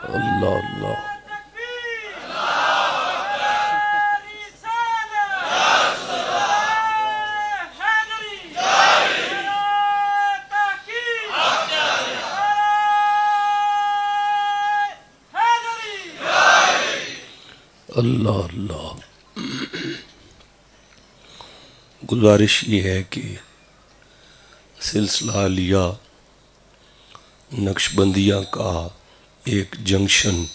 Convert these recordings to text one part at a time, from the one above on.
अल्लाह अल्लाह। अल्लाह अल्लाह। गुजारिश ये है कि सिलसिला अलिया नक्शबंदिया का एक जंक्शन,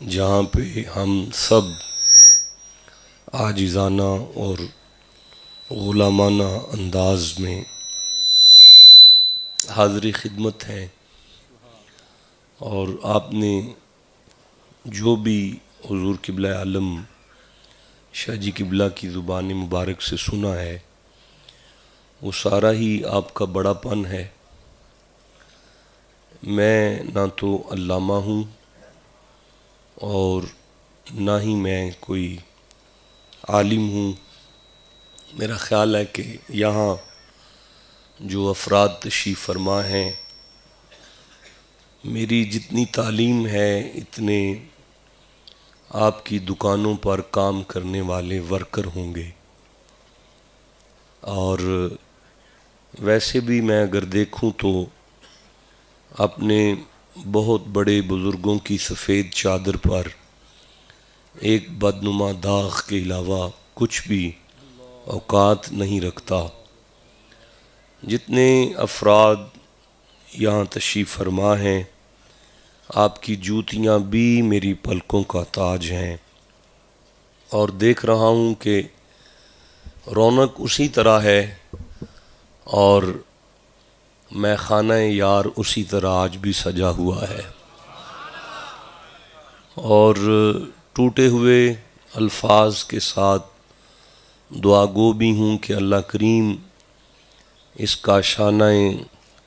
जहाँ पे हम सब आजिज़ाना और ग़ुलामाना अंदाज में हाज़िर खिदमत हैं, और आपने जो भी हुज़ूर क़िबला आलम शाह जी क़िबला की ज़ुबान मुबारक से सुना है, वो सारा ही आपका बड़ापन है। मैं ना तो अल्लामा हूँ और ना ही मैं कोई आलिम हूँ। मेरा ख़्याल है कि यहाँ जो अफराद तशरीफ़ फरमा हैं, मेरी जितनी तालीम है इतने आपकी दुकानों पर काम करने वाले वर्कर होंगे। और वैसे भी मैं अगर देखूं तो अपने बहुत बड़े बुज़ुर्गों की सफ़ेद चादर पर एक बदनुमा दाग के अलावा कुछ भी औकात नहीं रखता। जितने अफराद यहाँ तशरीफ़ फरमा हैं, आपकी जूतियाँ भी मेरी पलकों का ताज हैं, और देख रहा हूँ कि रौनक उसी तरह है और मैं खाना यार उसी तरह आज भी सजा हुआ है। और टूटे हुए अल्फाज के साथ दुआ गो भी हूँ कि अल्लाह करीम इसका शानाए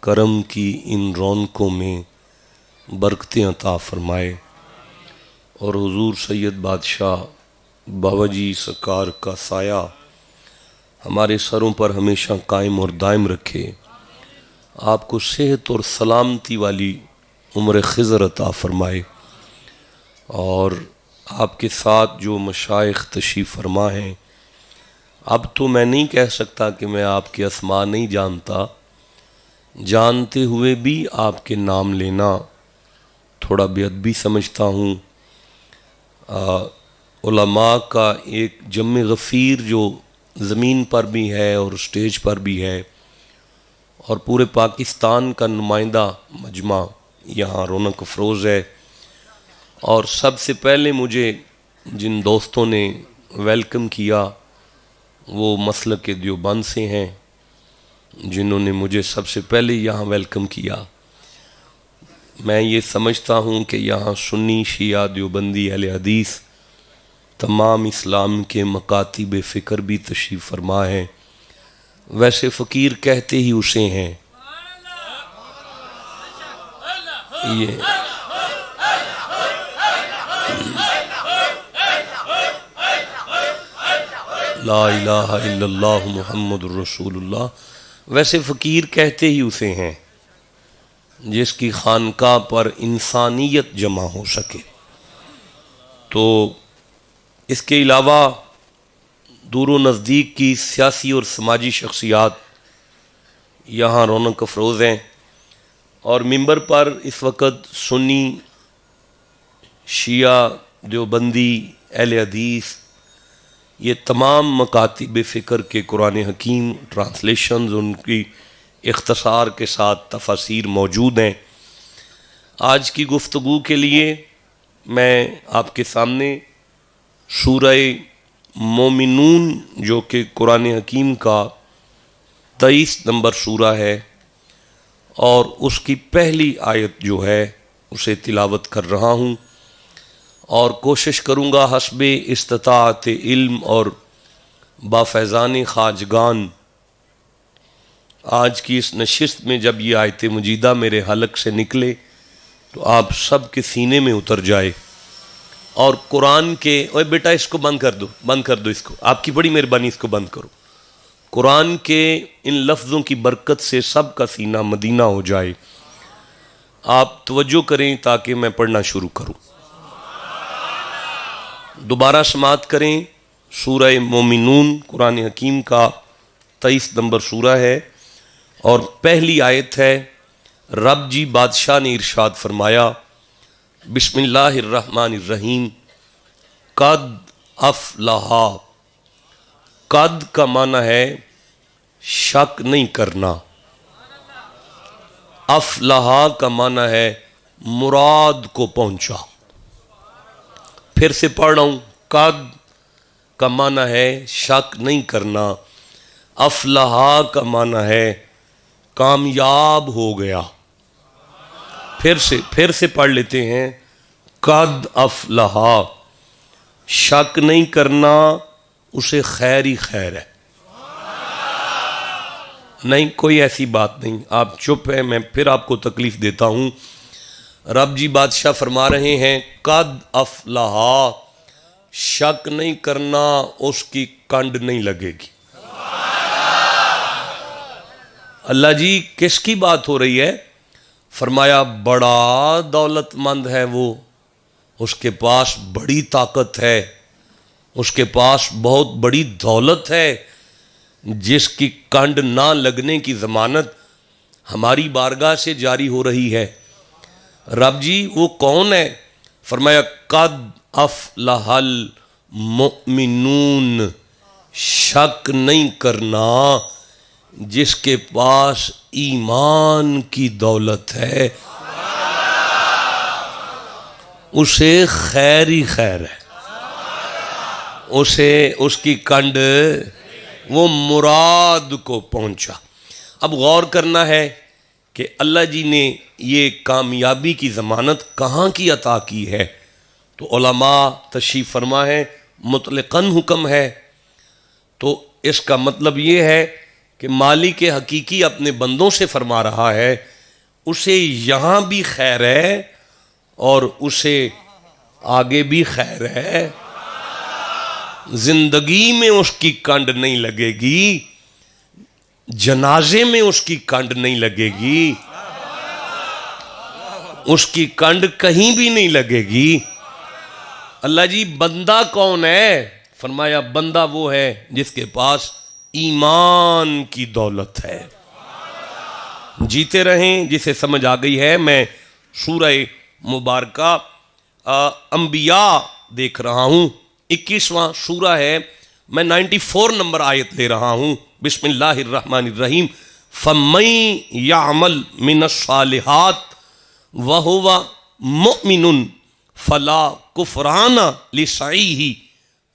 करम की इन रौनकों में बरकतें अता फरमाए, और हुजूर सैयद बादशाह बाबाजी सरकार का साया हमारे सरों पर हमेशा कायम और दायम रखे। आपको सेहत और सलामती वाली उम्र खिज़र अता फरमाए, और आपके साथ जो मशाइख तशरीफ़ फरमा हैं, अब तो मैं नहीं कह सकता कि मैं आपके अस्मा नहीं जानता, जानते हुए भी आपके नाम लेना थोड़ा बेअदबी समझता हूँ। उलमा का एक जम गफ़ीर जो ज़मीन पर भी है और स्टेज पर भी है, और पूरे पाकिस्तान का नुमाइंदा मजमा यहाँ रौनक अफरोज़ है। और सबसे पहले मुझे जिन दोस्तों ने वेलकम किया वो मसलक के देवबंद से हैं, जिन्होंने मुझे सबसे पहले यहाँ वेलकम किया। मैं ये समझता हूँ कि यहाँ सुन्नी शिया देवबंदी अहले हदीस तमाम इस्लाम के मकातिब फ़िक्र भी तशरीफ़ फरमा है। वैसे फ़कीर कहते ही उसे हैं, ये ला इलाहा इल्लल्लाहु मुहम्मदुर रसूलुल्लाह। वैसे फ़कीर कहते ही उसे हैं जिसकी खानका पर इंसानियत जमा हो सके। तो इसके अलावा दूर व नज़दीक की सियासी और समाजी शख्सियात यहाँ रौनक अफरोज़ हैं, और मिंबर पर इस वक्त सुन्नी शिया देवबंदी अहले हदीस ये तमाम मकातिब फ़िक्र के कुरान हकीम ट्रांसलेशंस उनकी इख्तसार के साथ तफसीर मौजूद हैं। आज की गुफ्तगू के लिए मैं आपके सामने सूरह मोमिनून जो कि कुरान हकीम का 23 नंबर सूरा है, और उसकी पहली आयत जो है उसे तिलावत कर रहा हूँ, और कोशिश करूँगा हस्बे इस्तिताअत इल्म और बाफ़ैज़ान खाजगान आज की इस नशिस्त में जब ये आयत मुजीदा मेरे हलक से निकले तो आप सब के सीने में उतर जाए। और कुरान के, ओए बेटा इसको बंद कर दो इसको, आपकी बड़ी मेहरबानी, इसको बंद करो। कुरान के इन लफ्ज़ों की बरकत से सब का सीना मदीना हो जाए। आप तवज्जो करें ताकि मैं पढ़ना शुरू करूं। दोबारा समात करें। सूरह मोमिनून कुरान हकीम का 23 नंबर सूरा है और पहली आयत है। रब जी बादशाह ने इरशाद फरमाया, बिस्मिल्लाहिर्रहमानिर्रहीम, कद अफलहा। कद का माना है शक नहीं करना। अफलहा का माना है मुराद को पहुंचा। फिर से पढ़ रहा हूं। कद का माना है शक नहीं करना। अफलहा का माना है कामयाब हो गया। फिर से पढ़ लेते हैं। कद अफलहा, शक नहीं करना, उसे खैर ही खैर है। नहीं, कोई ऐसी बात नहीं, आप चुप हैं, मैं फिर आपको तकलीफ देता हूं। रब जी बादशाह फरमा रहे हैं, कद अफलहा, शक नहीं करना, उसकी कंड नहीं लगेगी। अल्लाह जी किसकी बात हो रही है? फरमाया बड़ा दौलतमंद है वो, उसके पास बड़ी ताकत है, उसके पास बहुत बड़ी दौलत है, जिसकी कंड ना लगने की जमानत हमारी बारगाह से जारी हो रही है। रब जी वो कौन है? फरमाया कद अफलहल मुमिनून, शक नहीं करना, जिसके पास ईमान की दौलत है उसे खैर ही खैर है, उसे उसकी कंड वो मुराद को पहुंचा। अब गौर करना है कि अल्लाह जी ने ये कामयाबी की ज़मानत कहाँ की अता की है। तो उलमा तशरीफ़ फरमा है मुतलक़न हुक्म है। तो इसका मतलब ये है कि मालिक हकीकी अपने बंदों से फरमा रहा है उसे यहाँ भी खैर है और उसे आगे भी खैर है। जिंदगी में उसकी कंड नहीं लगेगी, जनाजे में उसकी कंड नहीं लगेगी, उसकी कंड कहीं भी नहीं लगेगी। अल्लाह जी बंदा कौन है? फरमाया बंदा वो है जिसके पास ईमान की दौलत है। जीते रहें। जिसे समझ आ गई है, मैं सूरह मुबारका अंबिया देख रहा हूं, 21वां सूरा है। मैं 94 नंबर आयत ले रहा हूं। बिस्मिल्लाहिर्रहमानिर्रहीम, फमन यामल मिनस्सालिहात व हुवा मुमिनुन फला कुफराना लिसईही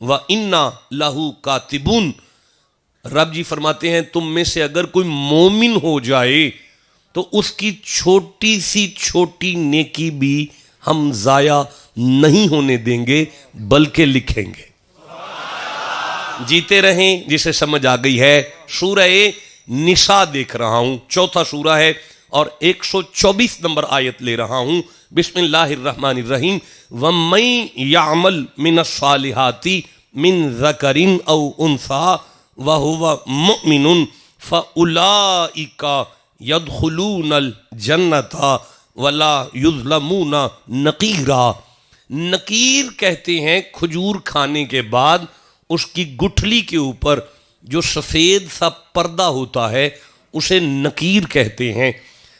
व इन्ना लहू कातिबून। रब जी फरमाते हैं तुम में से अगर कोई मोमिन हो जाए तो उसकी छोटी सी छोटी नेकी भी हम जाया नहीं होने देंगे बल्कि लिखेंगे। जीते रहें। जिसे समझ आ गई है, सूरह निसा देख रहा हूं, 4था सूरा है और 124 नंबर आयत ले रहा हूं। बिस्मिल्लाहिर्रहमानिर्रहीम, वमन यामल मिनस्सालिहाति मिन ज़करिन औ उन्सा व हुवा मुमिनुन फउलाइका यदखुलूनल जन्नता वला युज़लमूना नकीरा। नकीर कहते हैं खजूर खाने के बाद उसकी गुठली के ऊपर जो सफ़ेद सा पर्दा होता है उसे नकीर कहते हैं,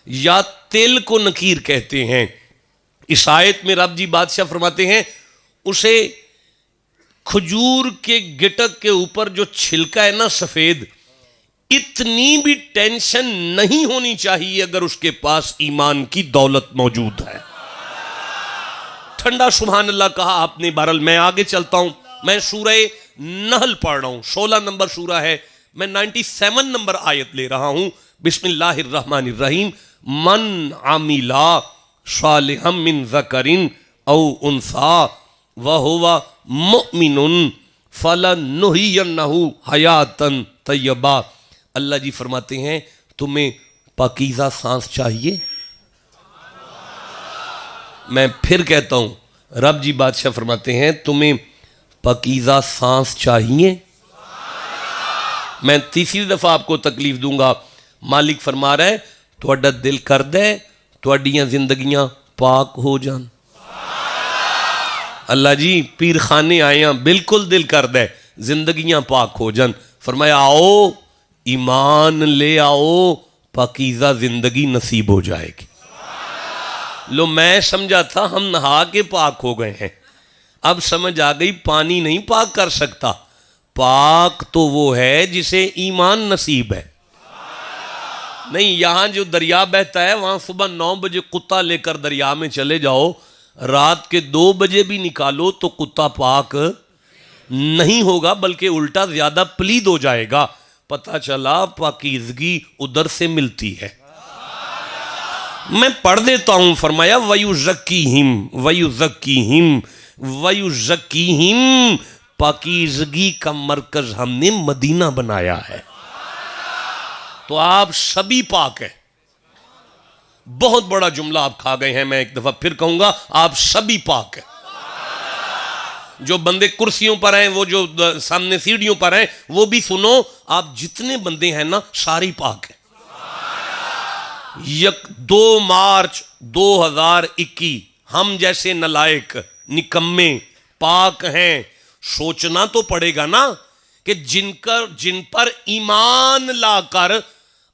या तिल को नकीर कहते हैं। इस आयत में रब जी बादशाह फरमाते हैं उसे खजूर के गिटक के ऊपर जो छिलका है ना सफ़ेद, इतनी भी टेंशन नहीं होनी चाहिए अगर उसके पास ईमान की दौलत मौजूद है। ठंडा सुभान अल्लाह कहा आपने। बहरहाल मैं आगे चलता हूं। मैं सूरह नहल पढ़ रहा हूं, 16 नंबर सूरा है। मैं 97 नंबर आयत ले रहा हूं। बिस्मिल्लाहिर्रहमानिर्रहीम, मन आमिला सालिहम मिन ज़करिन औ उन्सा व हुवा मुमिनुन फलनुहियन्नहु हयातन तय्यबा। अल्लाह जी फरमाते हैं तुम्हें पाकीज़ा सांस चाहिए? मैं फिर कहता हूं, रब जी बादशाह फरमाते हैं तुम्हें पाकीज़ा सांस चाहिए? मैं तीसरी दफा आपको तकलीफ दूंगा। मालिक फरमा रहा है थोड़ा दिल कर दे तुहाडियां जिंदगियां पाक हो जान। अल्लाह जी पीर खाने आए हैं, बिल्कुल दिल करदा है जिंदगियां पाक हो जान। फरमाया आओ ईमान ले आओ, पाकीज़ा जिंदगी नसीब हो जाएगी। लो मैं समझा था हम नहा के पाक हो गए हैं, अब समझ आ गई पानी नहीं पाक कर सकता। पाक तो वो है जिसे ईमान नसीब है। नहीं, यहां जो दरिया बहता है वहां सुबह 9 बजे कुत्ता लेकर दरिया में चले जाओ, रात के 2 बजे भी निकालो तो कुत्ता पाक नहीं होगा, बल्कि उल्टा ज्यादा प्लीद हो जाएगा। पता चला पाकीज़गी उधर से मिलती है। मैं पढ़ देता हूं। फरमाया वयुज़क्कीहिम वयुज़क्कीहिम वयुज़क्कीहिम, पाकीज़गी का मरकज हमने मदीना बनाया है। तो आप सभी पाक है। बहुत बड़ा जुमला आप खा गए हैं, मैं एक दफा फिर कहूंगा, आप सभी पाक है। जो बंदे कुर्सियों पर हैं, वो जो सामने सीढ़ियों पर हैं, वो भी सुनो, आप जितने बंदे हैं ना सारी पाक है। 2 मार्च 2021 हम जैसे नलायक निकम्मे पाक हैं। सोचना तो पड़ेगा ना कि जिन पर ईमान लाकर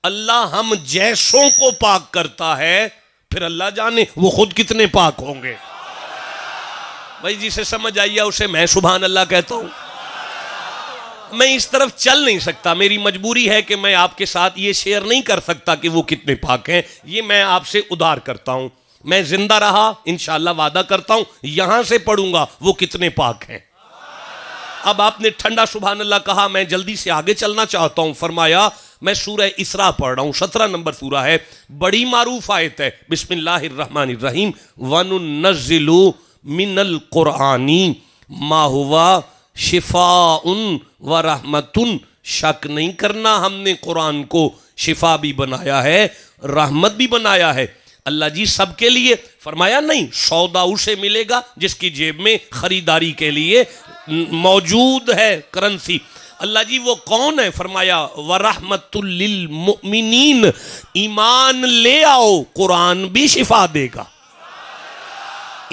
अल्लाह हम जैसों को पाक करता है, फिर अल्लाह जाने वो खुद कितने पाक होंगे। भाई जिसे समझ आइए उसे मैं सुभान अल्लाह कहता हूं। मैं इस तरफ चल नहीं सकता, मेरी मजबूरी है कि मैं आपके साथ ये शेयर नहीं कर सकता कि वो कितने पाक हैं। ये मैं आपसे उधार करता हूं। मैं जिंदा रहा इंशाअल्लाह वादा करता हूं यहां से पढ़ूंगा वो कितने पाक हैं। अब आपने ठंडा सुभान अल्लाह कहा, मैं जल्दी से आगे चलना चाहता हूं। फरमाया मैं सूरह इसरा पढ़ रहा हूं, 17 नंबर सूरह है, बड़ी मारूफ आयत है। बिस्मिल्लाहिर्रहमानिर्रहीम वनुनज़्ज़िलु मिनल कुरआनी मा हुवा शिफाउन व रहमतुन। शक नहीं करना, हमने कुरान को शिफा भी बनाया है, रहमत भी बनाया है। अल्लाह जी सबके लिए। फरमाया नहीं, सौदा उसे मिलेगा जिसकी जेब में खरीदारी के लिए मौजूद है करेंसी। अल्लाह जी वो कौन है? फरमाया व रहमतुल लिल मुमिनीन। ईमान ले आओ, कुरान भी शिफा देगा।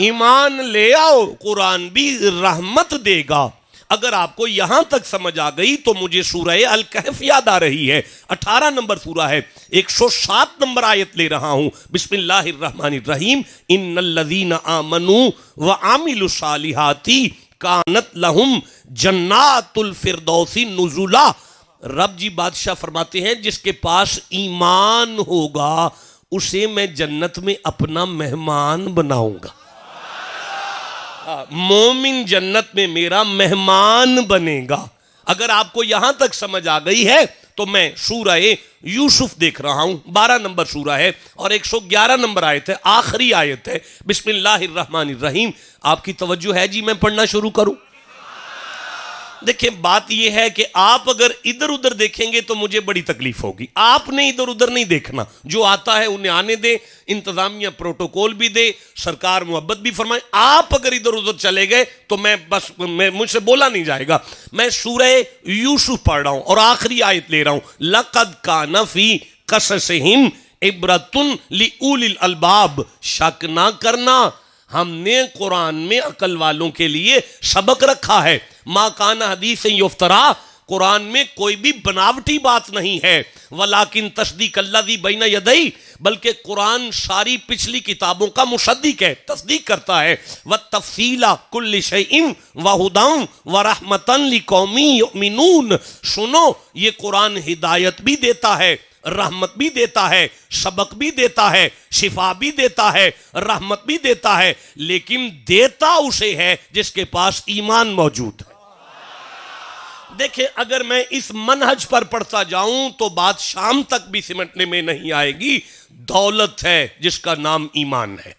ईमान ले आओ, कुरान भी रहमत देगा। अगर आपको यहां तक समझ आ गई तो मुझे सूरह अल कहफ याद आ रही है। 18 नंबर सूरह है, 107 नंबर आयत ले रहा हूं। बिस्मिल्लाहिर्रहमानिर्रहीम इन्नल्लज़ीना आमनू व आमिलुस सालिहाती कानत लहुम जन्नातुल फिरदौसी नुजुला। रब जी बादशाह फरमाते हैं जिसके पास ईमान होगा उसे मैं जन्नत में अपना मेहमान बनाऊंगा। मोमिन जन्नत में मेरा मेहमान बनेगा। अगर आपको यहां तक समझ आ गई है तो मैं सूरह यूसुफ देख रहा हूं, 12 नंबर सूरह है और 111 नंबर आयत है, आखिरी आयत है। बिस्मिल्लाहिर्रहमानिर्रहीम। आपकी तवज्जो है जी, मैं पढ़ना शुरू करूं? देखिए बात यह है कि आप अगर इधर उधर देखेंगे तो मुझे बड़ी तकलीफ होगी। आपने इधर उधर नहीं देखना, जो आता है उन्हें आने दे, इंतजामिया प्रोटोकॉल भी दे, सरकार मोहब्बत भी फरमाए। आप अगर इधर उधर चले गए तो मुझसे बोला नहीं जाएगा। मैं सूरह यूसुफ पढ़ रहा हूं और आखिरी आयत ले रहा हूं। लक़द काना फी क़ससिहिम इब्रतुन लिउलिल अलबाब। शक ना करना, हमने कुरान में अकल वालों के लिए सबक रखा है। मा काना हदीस युफ्तरा, कुरान में कोई भी बनावटी बात नहीं है। वलाकिन तस्दीक अल्लज़ी बैन यदई, बल्कि कुरान सारी पिछली किताबों का मुसद्दिक है, तस्दीक करता है। व तफसीला कुल्लि शैइन व हुदन व रहमतन लिकौमी युमिनून। सुनो, ये कुरान हिदायत भी देता है, रहमत भी देता है, सबक भी देता है, शिफा भी देता है, रहमत भी देता है, लेकिन देता उसे है जिसके पास ईमान मौजूद है। देखिए अगर मैं इस मनहज पर पढ़ता जाऊं तो बात शाम तक भी सिमटने में नहीं आएगी। दौलत है जिसका नाम ईमान है।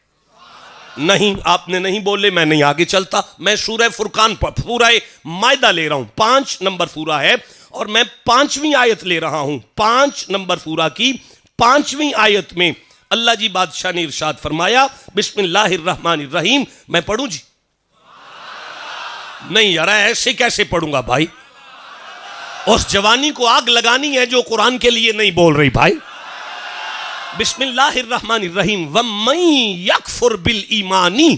नहीं, आपने नहीं बोले, मैं नहीं आगे चलता। मैं सूरह फुरकान पर, सूरह मायदा ले रहा हूं, 5 नंबर सूरह है और मैं 5वीं आयत ले रहा हूं। 5 नंबर सूरह की 5वीं आयत में अल्लाह जी बादशाह ने इरशाद फरमाया, बिस्मिल्लाहिर्रहमानिर्रहीम। मैं पढ़ूं जी? नहीं यार, ऐसे कैसे पढ़ूंगा भाई? उस जवानी को आग लगानी है जो कुरान के लिए नहीं बोल रही भाई। बिस्मिल्लाहिर्रहमानिर्रहीम वमन यकफुर बिल ईमानी,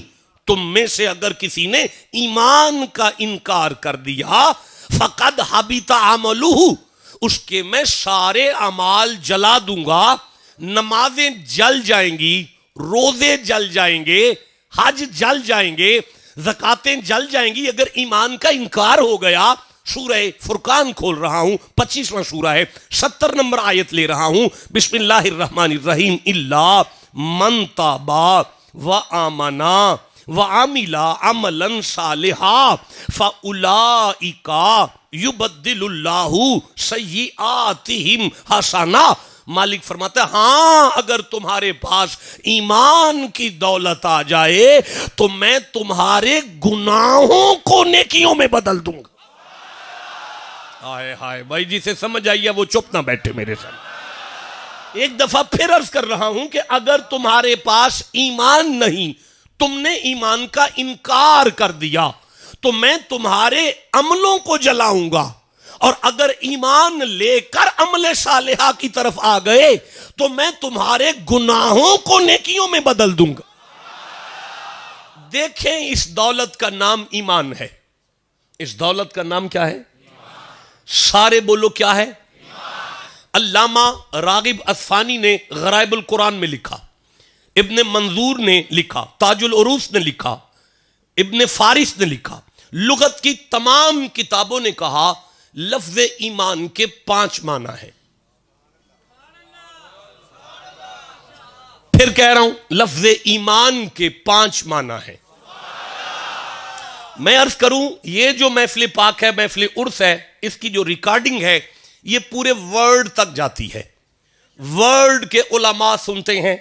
तुम में से अगर किसी ने ईमान का इनकार कर दिया, फकद हबिता अमलुहु, उसके मैं सारे अमाल जला दूंगा। नमाजें जल जाएंगी, रोजे जल जाएंगे, हज जल जाएंगे, ज़कातें जल जाएंगी अगर ईमान का इनकार हो गया। सूरह फुरकान खोल रहा हूं, 25वां सूरा है, 70 नंबर आयत ले रहा हूं। बिस्मिल्लाहिर्रहमानिर्रहीम इल्ला मन ताबा व आमना व आमिला अमलन सालिहा फउलाइका युबद्दिलुल्लाहु सय्यिआतिहिम हसना। मालिक फरमाता है हां, अगर तुम्हारे पास ईमान की दौलत आ जाए तो मैं तुम्हारे गुनाहों को नेकियों में बदल दूंगा। हाय हाय भाई, जिसे समझ आई है वो चुप ना बैठे मेरे साथ। एक दफा फिर अर्ज कर रहा हूं कि अगर तुम्हारे पास ईमान नहीं, तुमने ईमान का इनकार कर दिया, तो मैं तुम्हारे अमलों को जलाऊंगा। और अगर ईमान लेकर अमले सालिहा की तरफ आ गए तो मैं तुम्हारे गुनाहों को नेकियों में बदल दूंगा। देखें, इस दौलत का नाम ईमान है। इस दौलत का नाम क्या है? सारे बोलो क्या है? अल्लामा रागिब अस्फानी ने गराइबुल कुरान में लिखा, इब्ने मंजूर ने लिखा, ताजुल उरूस ने लिखा, इब्ने फारिस ने लिखा, लुगत की तमाम किताबों ने कहा लफ्ज ईमान के 5 माना है। फिर कह रहा हूं, लफ्ज ईमान के 5 माना है। मैं अर्ज करूं, ये जो महफिल पाक है, महफिल उर्स है, इसकी जो रिकॉर्डिंग है ये पूरे वर्ल्ड तक जाती है। वर्ल्ड के उलमा सुनते हैं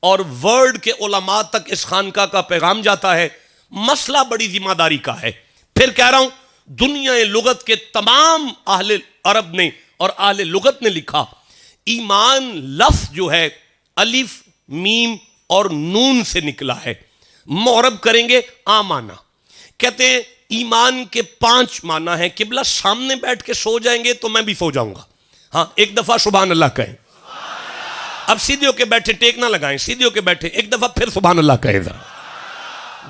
और वर्ल्ड के उलमा तक इस खानका का पैगाम जाता है। मसला बड़ी जिम्मेदारी का है। फिर कह रहा हूं, दुनिया लुगत के तमाम अहले अरब ने और अहले लुगत ने लिखा, ईमान लफ्ज जो है अलिफ मीम और नून से निकला है। मुअरब करेंगे आमाना। कहते हैं ईमान के 5 माना है। किबला सामने बैठ के सो जाएंगे तो मैं भी सो जाऊंगा। हाँ, एक दफा सुभान अल्लाह कहें। अब सीधे होके बैठे, टेक ना लगाएं, सीधे होके बैठे, एक दफा फिर सुभान अल्लाह कहें।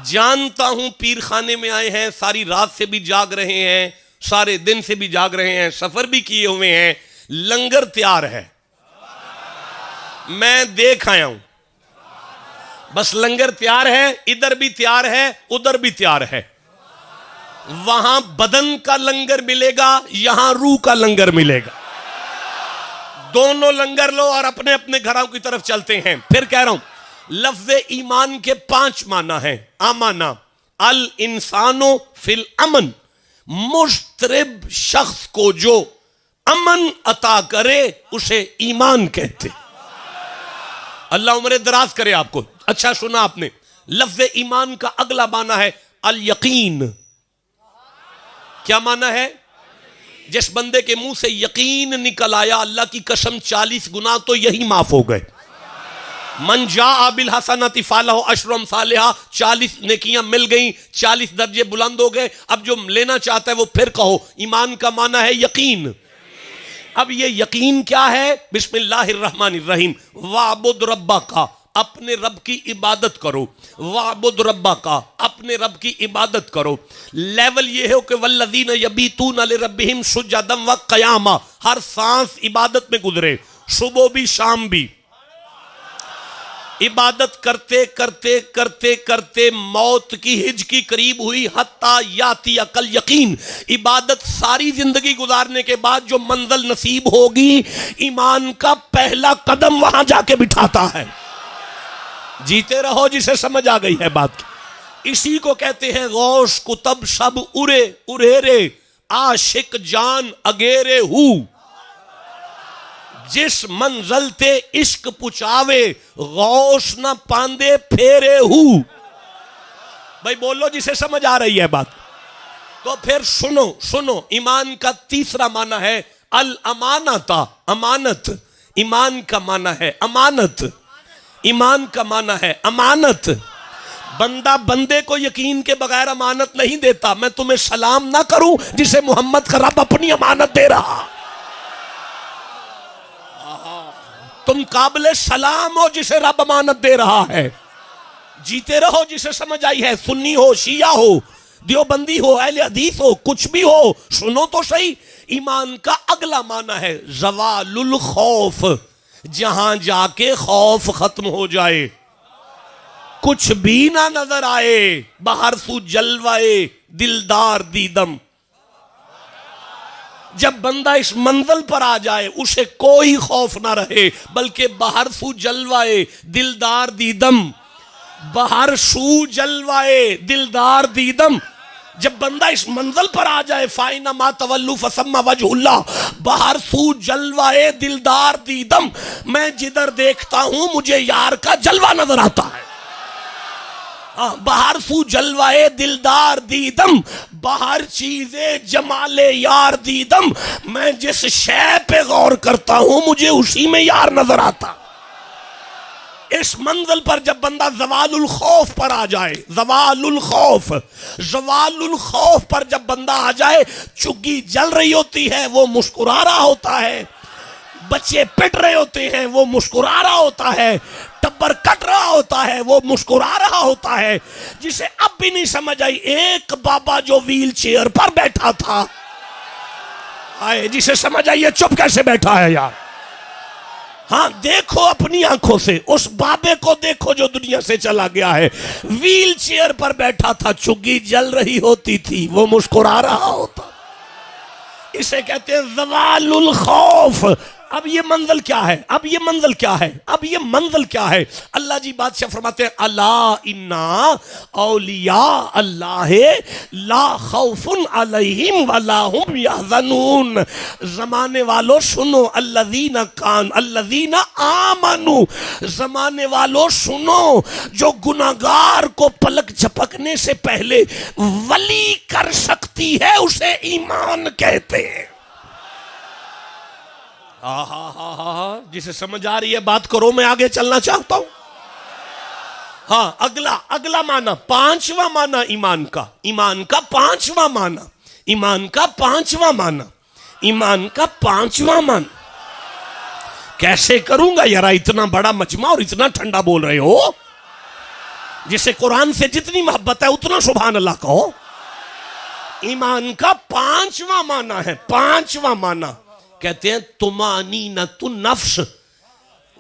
जानता हूं पीर खाने में आए हैं, सारी रात से भी जाग रहे हैं, सारे दिन से भी जाग रहे हैं, सफर भी किए हुए हैं, लंगर तैयार है, मैं देख आया हूं। बस लंगर तैयार है, इधर भी तैयार है, उधर भी तैयार है। वहां बदन का लंगर मिलेगा, यहां रूह का लंगर मिलेगा। दोनों लंगर लो और अपने अपने घरों की तरफ चलते हैं। फिर कह रहा हूं, लफ्ज ईमान के 5 माना है। आमाना अल इंसानो फिल अमन, मुस्तरिब शख्स को जो अमन अता करे उसे ईमान कहते। अल्लाह उम्र दराज करे आपको। अच्छा सुना आपने, लफ्ज ईमान का अगला माना है अल यकीन। क्या माना है? जिस बंदे के मुंह से यकीन निकल आया, अल्लाह की कसम 40 गुनाह तो यही माफ हो गए। मन जा बिल हसनति फलहु अशरु अम्सालिहा, 40 नेकियां मिल गई, 40 दर्जे बुलंद हो गए। अब जो लेना चाहता है वो फिर कहो। ईमान का माना है यकीन। अब ये यकीन क्या है? बिस्मिल्लाहिर्रहमानिर्रहीम वाबुद रब्बका, अपने रब की इबादत करो। वाबुद रब्बका, अपने रब की इबादत करो। लेवल ये है कि वल्लज़ीना यबीतूना लिरब्बिहिम सुज्जदन व क़यामा, हर सांस इबादत में गुजरे, सुबह भी शाम भी। इबादत करते करते करते करते मौत की हिज करीब हुई, हत्ता याती अकल यकीन। इबादत सारी जिंदगी गुजारने के बाद जो मंजिल नसीब होगी, ईमान का पहला कदम वहां जाके बिठाता है। जीते रहो, जिसे समझ आ गई है बात की। इसी को कहते हैं गौश कुतब सब उरे उरेरे, आशिक जान अगेरे हूं। जिस मंजिल ते इश्क पुचावे, गौश न पांदे फेरे हूं। भाई बोलो, जिसे समझ आ रही है बात। तो फिर सुनो सुनो, ईमान का तीसरा माना है अल अमानता, अमानत। ईमान का माना है अमानत। ईमान का माना है अमानत। बंदा बंदे को यकीन के बगैर अमानत नहीं देता। मैं तुम्हें सलाम ना करूं जिसे मोहम्मद का रब अपनी अमानत दे रहा। तुम काबिल सलाम हो जिसे रब अमानत दे रहा है। जीते रहो जिसे समझ आई है, सुन्नी हो, शिया हो, देवबंदी हो, अहले हदीस हो, कुछ भी हो, सुनो तो सही। ईमान का अगला माना है ज़वालुल खौफ, जहां जाके खौफ खत्म हो जाए, कुछ भी ना नजर आए। बाहर सू जलवाए दिलदार दीदम, जब बंदा इस मंजिल पर आ जाए उसे कोई खौफ ना रहे, बल्कि बाहर सू जलवाए दिलदार दीदम, बाहर सू जलवाए दिलदार दीदम। जब बंदा इस मंजिल पर आ जाए, फाइना मा तवल्लु फसम्मा वजहुल्लाह, बाहर सू जलवाए दिलदार दीदम, मैं जिधर देखता हूं मुझे यार का जलवा नजर आता है। बाहर सू जलवाए दिलदार दीदम, बाहर चीजें जमाले यार दीदम, मैं जिस शय पे गौर करता हूं मुझे उसी में यार नजर आता। इस मंजिल पर जब बंदा ज़वालुल खौफ पर आ जाए, ज़वालुल खौफ पर जब बंदा आ जाए, चुग्गी जल रही होती है वो मुस्कुरा रहा होता है, बच्चे पिट रहे होते हैं वो मुस्कुरा रहा होता है, टब्बर कट रहा होता है वो मुस्कुरा रहा होता है। जिसे अब भी नहीं समझ आई, एक बाबा जो व्हील चेयर पर बैठा था, आए जिसे समझ आई ये चुप कैसे बैठा है यार। हाँ, देखो अपनी आंखों से उस बाबे को देखो जो दुनिया से चला गया है, व्हील चेयर पर बैठा था, चुग्गी जल रही होती थी, वो मुस्कुरा रहा होता। इसे कहते हैं ज़वालुल खौफ। अब ये मंजिल क्या है, अब ये मंजिल क्या है, अब ये मंजिल क्या है? अल्लाह जी बादशाह फरमाते हैं अला इन्ना औलिया अल्लाह ला खौफुन अलैहिम वला हुम यहज़नून। जमाने वालों सुनो, अल्लज़ीना आमनू, जमाने वालों सुनो, जो गुनाहगार को पलक झपकने से पहले वली कर सकती है उसे ईमान कहते हैं। जिसे समझ आ रही है बात करो, मैं आगे चलना चाहता हूं। हाँ, अगला माना, पांचवा माना ईमान का, ईमान का पांचवा माना, ईमान का पांचवा माना, ईमान का पांचवा माना। कैसे करूंगा यार, इतना बड़ा मजमा और इतना ठंडा बोल रहे हो। जिसे कुरान से जितनी मोहब्बत है उतना सुभान अल्लाह कहो। ईमान का पांचवा माना है, पांचवा माना कहते हैं तुमानीनतु नफ्स,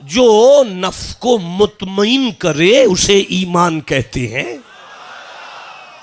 जो नफ्स को मुतमईन करे उसे ईमान कहते हैं।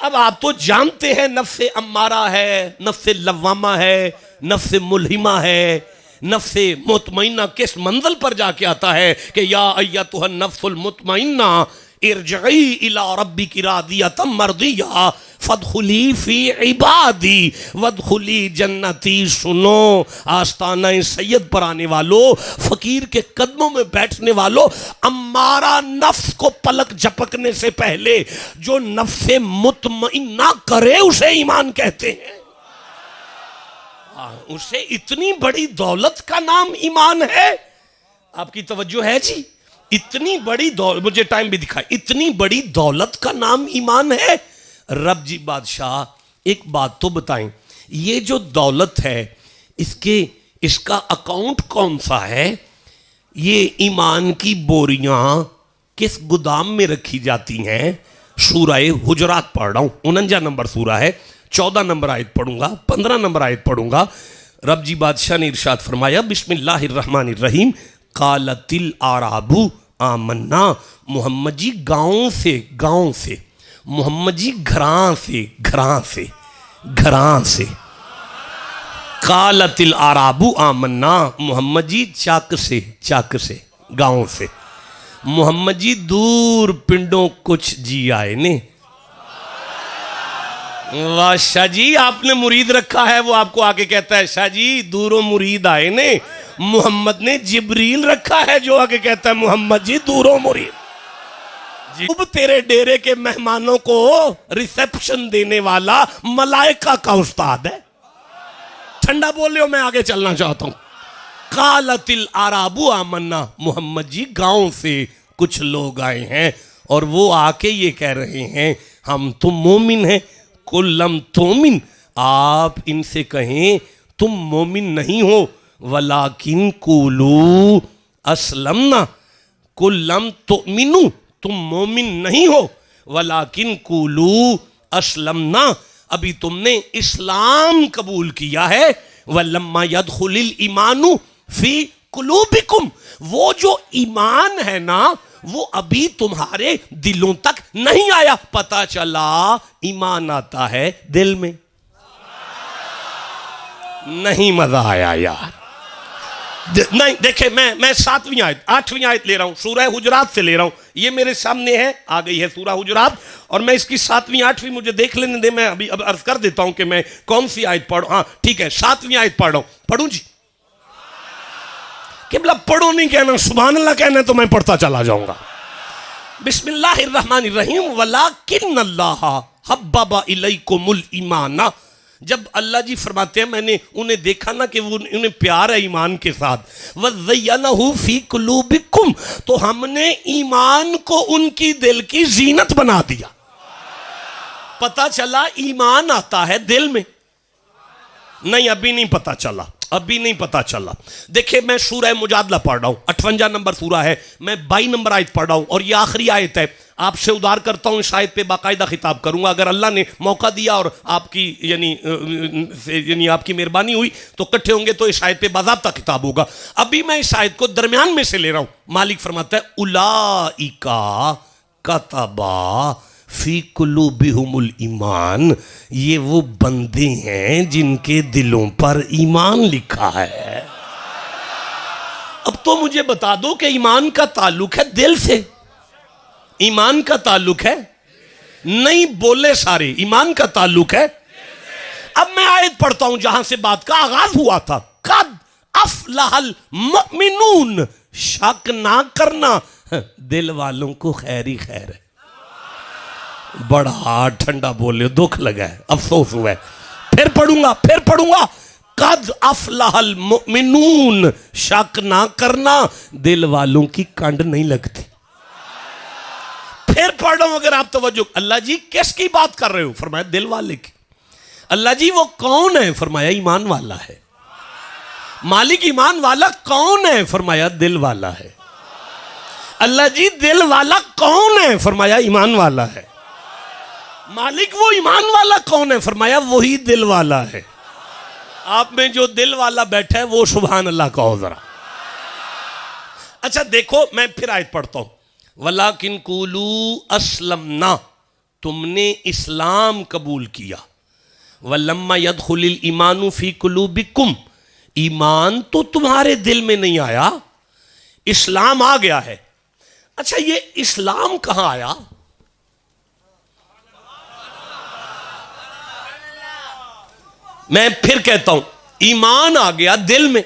अब आप तो जानते हैं नफ्स अम्मारा है, नफ्स लव्वामा है, नफ्स मुल्हिमा है, नफ्स मुतमईना किस मंजिल पर जाके आता है कि या अय्यतुहन नफ्सुल मुतमईना इरजई इला रब्बिकी रादियतम मर्दिया फदखुली फी इबादी वदखुली जन्नती। सुनो, आस्ताना सैयद पर आने वालों, फकीर के कदमों में बैठने वालों, अम्मारा नफ्स को पलक झपकने से पहले जो नफ्स मुतमइन्ना करे उसे ईमान कहते हैं। उसे इतनी बड़ी दौलत का नाम ईमान है। आपकी तवज्जो है जी? इतनी बड़ी दौलत, मुझे टाइम भी दिखाए, इतनी बड़ी दौलत का नाम ईमान है। रब जी बादशाह एक बात तो बताएं, ये जो दौलत है इसका अकाउंट कौन सा है? ये ईमान की बोरियां किस गोदाम में रखी जाती हैं? सूरह हुजरात पढ़ रहा हूं, 49 नंबर सूरा है, 14 नंबर आयत पढ़ूंगा, 15 नंबर आयत पढ़ूंगा। रब जी बादशाह ने इरशाद फरमाया, बिस्मिल्लाहिर्रहमानिर्रहीम, कालतिल आराबू आमन्ना। मोहम्मद जी गांव से, मोहम्मद जी घरां से, कालतिल आराबू आमन्ना। मोहम्मद जी चक से, गांव से। मोहम्मद जी दूर पिंडों कुछ जी आए ने। वाह शाह जी, आपने मुरीद रखा है, वो आपको आके कहता है शाह जी दूरों मुरीद आए ने। मोहम्मद ने जिब्रील रखा है जो आगे कहता है मोहम्मद जी दूरों मुरीद। अब तेरे डेरे के मेहमानों को रिसेप्शन देने वाला मलाइका का उस्ताद है। ठंडा बोले हो, मैं आगे चलना चाहता हूं। कालतिल आराबू आमन्ना। मोहम्मद जी गांव से कुछ लोग आए हैं और वो आके ये कह रहे हैं हम तुम मोमिन हैं। कुल्लम तोमिन, आप इनसे कहें तुम मोमिन नहीं हो, वलाकिन कुलू असलमना, कुल्लम तुमिनु, तुम मोमिन नहीं हो, वलाकिन कुलू असलमना, अभी तुमने इस्लाम कबूल किया है, वलम्मा यदखुलिल ईमानु फी कुलूबिकुम, वो जो ईमान है ना वो अभी तुम्हारे दिलों तक नहीं आया। पता चला ईमान आता है दिल में। नहीं मजा आया यार। नहीं देखे, मैं 7वीं आयत 8वीं आयत ले रहा हूं, सूरह हुजरात से ले रहा हूं। ये मेरे सामने है, आ गई है सूरह हुजरात, और मैं इसकी 7वीं 8वीं मुझे देख लेने दे। मैं अभी अब अर्ज कर देता हूं कि मैं कौन सी आयत पढ़। हाँ ठीक है, 7वीं आयत पढ़ रहा हूं। पढ़ूं जी? किबला पढ़ो नहीं कहना, सुभान अल्लाह कहना, तो मैं पढ़ता चला जाऊंगा। बिस्मिल्लाहिर्रहमानिर्रहीम, वलाकिन्नल्लाह हब्बबा इलैकुमुल ईमाना। जब अल्लाह जी फरमाते हैं मैंने उन्हें देखा ना कि वो उन्हें प्यार है ईमान के साथ, वज़य्यनहु फी कुलूबिकुम, तो हमने ईमान को उनकी दिल की जीनत बना दिया। पता चला ईमान आता है दिल में। नहीं अभी नहीं पता चला, अभी नहीं पता चला। देखिए मैं सूरह मुजादला पढ़ रहा हूं, 58 नंबर सूरह है, मैं 22 नंबर आयत पढ़ रहा हूं, और ये आखिरी आयत है। आपसे उदार करता हूं, इस आयत पे बाकायदा खिताब करूंगा। अगर अल्लाह ने मौका दिया और आपकी यानी आपकी मेहरबानी हुई तो इकट्ठे होंगे तो इस आयत पे बाज़ाब्ता खिताब होगा। अभी मैं इस आयत को दरमियान में से ले रहा हूं। मालिक फरमाता है उलाइका कतबा फी कुलूबिहुमुल ईमान, ये वो बंदे हैं जिनके दिलों पर ईमान लिखा है। अब तो मुझे बता दो कि ईमान का ताल्लुक है दिल से, ईमान का ताल्लुक है, नहीं बोले सारे, ईमान का ताल्लुक है। अब मैं आयत पढ़ता हूं जहां से बात का आगाज हुआ था। कद अफलहल मुमिनून, शक ना करना दिल वालों को खैर ही खैर है। बड़ा ठंडा बोले, दुख लगा है, अफसोस हुआ है। फिर पढ़ूंगा कद अफलहल मुमिनून, शक ना करना दिल वालों की कंड नहीं लगती। फिर पढ़ रहा हूं, अगर आप तवज्जो। अल्लाह जी किसकी बात कर रहे हो? फरमाया दिल वाले की। अल्लाह जी वो कौन है? फरमाया ईमान वाला है। मालिक ईमान वाला कौन है? फरमाया दिल वाला है। अल्लाह जी दिल वाला कौन है? फरमाया ईमान वाला है। मालिक वो ईमान वाला कौन है? फरमाया वही दिल वाला है। आप में जो दिल वाला बैठा है वो सुभान अल्लाह कहो जरा। अच्छा देखो, मैं फिर आयत पढ़ता हूं। वलाकिन कुलू अस्लमना, तुमने इस्लाम कबूल किया। वलम्मा यदखुलिल ईमानु फी कुलूबिकुम, ईमान तो तुम्हारे दिल में नहीं आया, इस्लाम आ गया है। अच्छा ये इस्लाम कहां आया? मैं फिर कहता हूं, ईमान आ गया दिल में।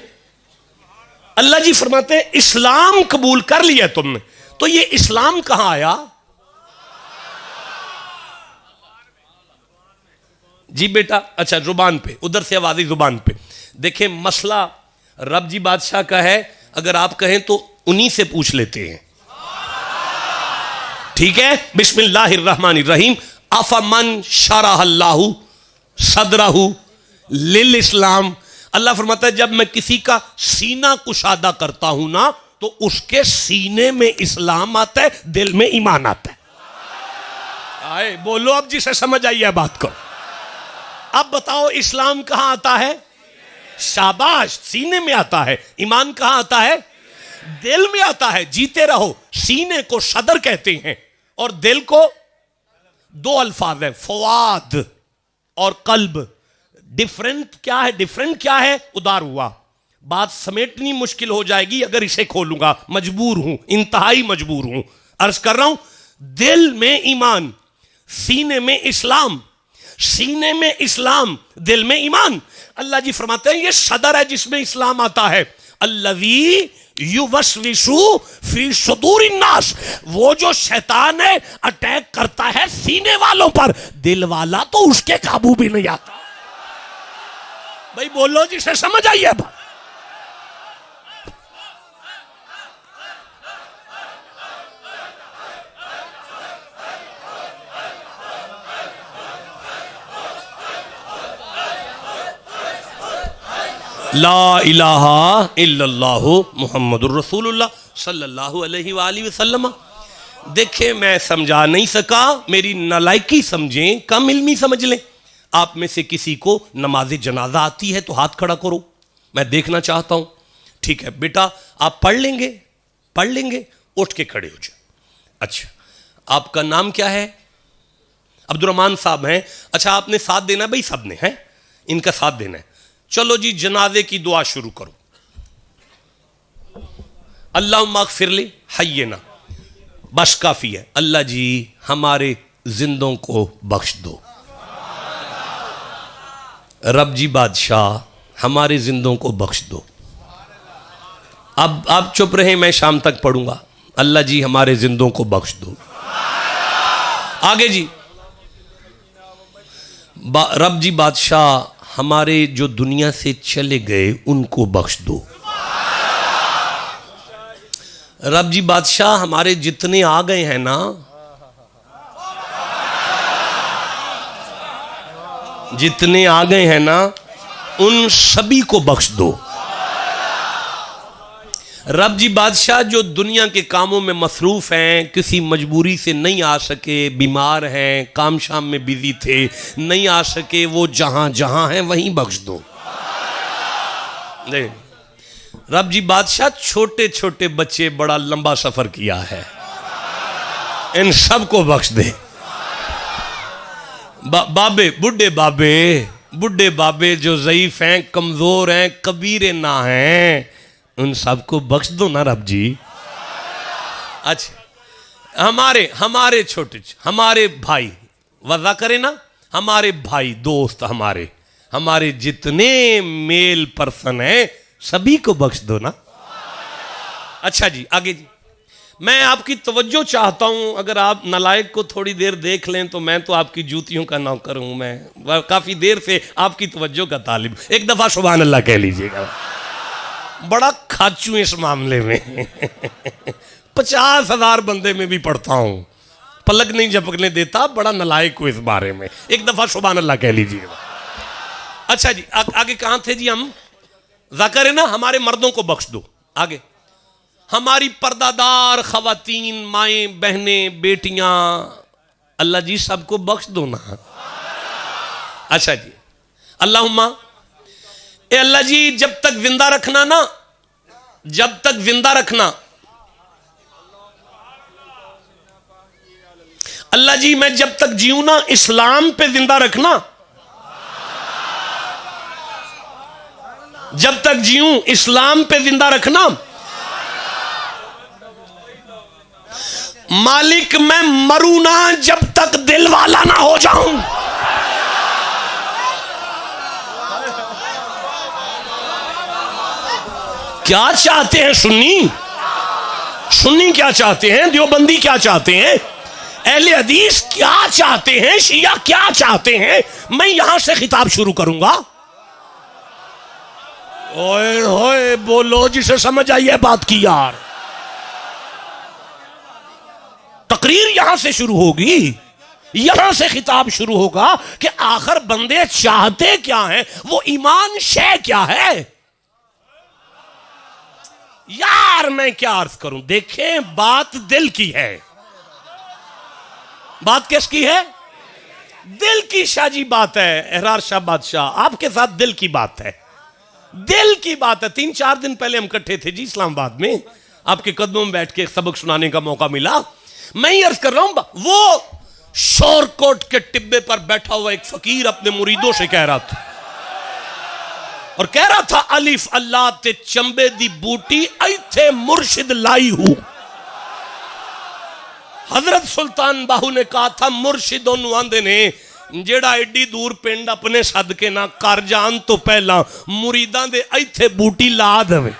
अल्लाह जी फरमाते हैं इस्लाम कबूल कर लिया तुमने, तो ये इस्लाम कहां आया? जी बेटा, अच्छा जुबान पे, उधर से आवाज़ी जुबान पे। देखें मसला रब जी बादशाह का है, अगर आप कहें तो उन्हीं से पूछ लेते हैं। ठीक है, बिस्मिल्लाहिर्रहमानिर्रहीम। अफमन शरहल्लाहु सदरहु लिल इस्लाम, अल्लाह फरमाता है जब मैं किसी का सीना कुशादा करता हूं ना तो उसके सीने में इस्लाम आता है, दिल में ईमान आता है। आए बोलो अब जिसे समझ आई है बात को। अब बताओ इस्लाम कहां आता है? शाबाश, सीने में आता है। ईमान कहां आता है? दिल में आता है। जीते रहो। सीने को सदर कहते हैं और दिल को दो अल्फाज है, फवाद और कल्ब। डिफरेंट क्या है? डिफरेंट क्या है? उदार हुआ। बात समेटनी मुश्किल हो जाएगी अगर इसे खोलूंगा, मजबूर हूं, इंतहाई मजबूर हूं। अर्ज कर रहा हूं, दिल में ईमान, सीने में इस्लाम, सीने में इस्लाम, दिल में ईमान। अल्लाह जी फरमाते हैं ये सदर है जिसमें इस्लाम आता है। अल्लज़ी युवस्विसु फी सुदूरिन नास, वो जो शैतान है अटैक करता है सीने वालों पर, दिल वाला तो उसके काबू भी नहीं आता। भाई बोलो जिसे समझ आई है बात। ला इलाहा इल्लल्लाहु मुहम्मदुर रसूलुल्लाह सल्लल्लाहु अलैहि वसल्लम। देखें, मैं समझा नहीं सका, मेरी नालायकी समझें, कम इल्मी समझ लें। आप में से किसी को नमाज जनाजा आती है तो हाथ खड़ा करो, मैं देखना चाहता हूं। ठीक है बेटा, आप पढ़ लेंगे, उठ के खड़े हो जाए। अच्छा, आपका नाम क्या है? अब्दुर्रहमान साहब हैं। अच्छा, आपने साथ देना भाई, सब ने, हैं इनका साथ देना है। चलो जी, जनाजे की दुआ शुरू करो। अल्लाहुम्मा अग़फ़िरली हय्यना, बस काफी है। अल्लाह जी हमारे जिंदों को बख्श दो। रब जी बादशाह हमारे जिंदों को बख्श दो। अब आप चुप रहे, मैं शाम तक पढ़ूंगा। अल्लाह जी हमारे जिंदों को बख्श दो। आगे जी, रब जी बादशाह हमारे जो दुनिया से चले गए उनको बख्श दो। रब जी बादशाह हमारे जितने आ गए हैं ना, जितने आ गए हैं ना, उन सभी को बख्श दो। रब जी बादशाह जो दुनिया के कामों में मसरूफ हैं, किसी मजबूरी से नहीं आ सके, बीमार हैं, काम शाम में बिजी थे, नहीं आ सके, वो जहां जहां हैं वहीं बख्श दो। नहीं, रब जी बादशाह छोटे छोटे बच्चे बड़ा लंबा सफर किया है, इन सब को बख्श दे। बाबे, बुढ़े बाबे जो ज़ईफ हैं, कमजोर हैं, कबीरे ना हैं, उन सबको बख्श दो ना रब जी। अच्छा, हमारे छोटे हमारे भाई, वज़ा करें ना, हमारे भाई दोस्त, हमारे जितने मेल पर्सन हैं सभी को बख्श दो ना। अच्छा जी, आगे जी, मैं आपकी तवज्जो चाहता हूं। अगर आप नालायक को थोड़ी देर देख लें तो मैं तो आपकी जूतियों का नौकर हूं। मैं काफी देर से आपकी तवज्जो का तालिब। एक दफा सुभान अल्लाह कह लीजिएगा। बड़ा खाचू इस मामले में 50,000 बंदे में भी पढ़ता हूं, पलक नहीं झपकने देता, बड़ा नालायक हूं इस बारे में। एक दफा सुभान अल्लाह कह लीजिएगा। अच्छा जी, आगे कहां थे जी हम? ज़ाकर है ना, हमारे मर्दों को बख्श दो। आगे, हमारी पर्दादार खवातीन, माएं, बहनें, बेटियां, अल्लाह जी सबको बख्श दो ना। अच्छा जी, अल्लाहुम्मा, ए अल्लाह जी जब तक जिंदा रखना ना, जब तक जिंदा रखना। अल्लाह जी मैं जब तक जीऊं ना, इस्लाम पे जिंदा रखना। जब तक जीऊं इस्लाम पे जिंदा रखना। मालिक मैं मरूं ना जब तक दिल वाला ना हो जाऊं। क्या चाहते हैं सुन्नी? सुन्नी क्या चाहते हैं? देवबंदी क्या चाहते हैं? अहले हदीस क्या चाहते हैं? शिया क्या चाहते हैं? मैं यहां से खिताब शुरू करूंगा। ओए होए बोलो जिसे समझ आई है बात की यार। तकरीर यहां से शुरू होगी, यहां से खिताब शुरू होगा कि आखिर बंदे चाहते क्या हैं, वो ईमान शय क्या है। यार मैं क्या अर्ज करूं, देखें बात दिल की है। बात किसकी है? दिल की शाजी बात है। एहरार शाह बादशाह, आपके साथ दिल की बात है, दिल की बात है। 3-4 दिन पहले हम इकट्ठे थे जी इस्लामाबाद में, आपके कदमों में बैठ के सबक सुनाने का मौका मिला। मैं ही अर्ज कर रहा हूं, वो शोरकोट के टिब्बे पर बैठा हुआ एक फकीर अपने मुरीदों से कह रहा था, और कह रहा था अलिफ अल्लाह ते चंबे दी बूटी ऐथे मुर्शिद लाई हूं। हजरत सुल्तान बाहू ने कहा था मुर्शिदों नूं आंदे ने जेड़ा एडी दूर पिंड अपने सदके ना कर जान तो पहला मुरीदां दे ऐथे बूटी ला देवे।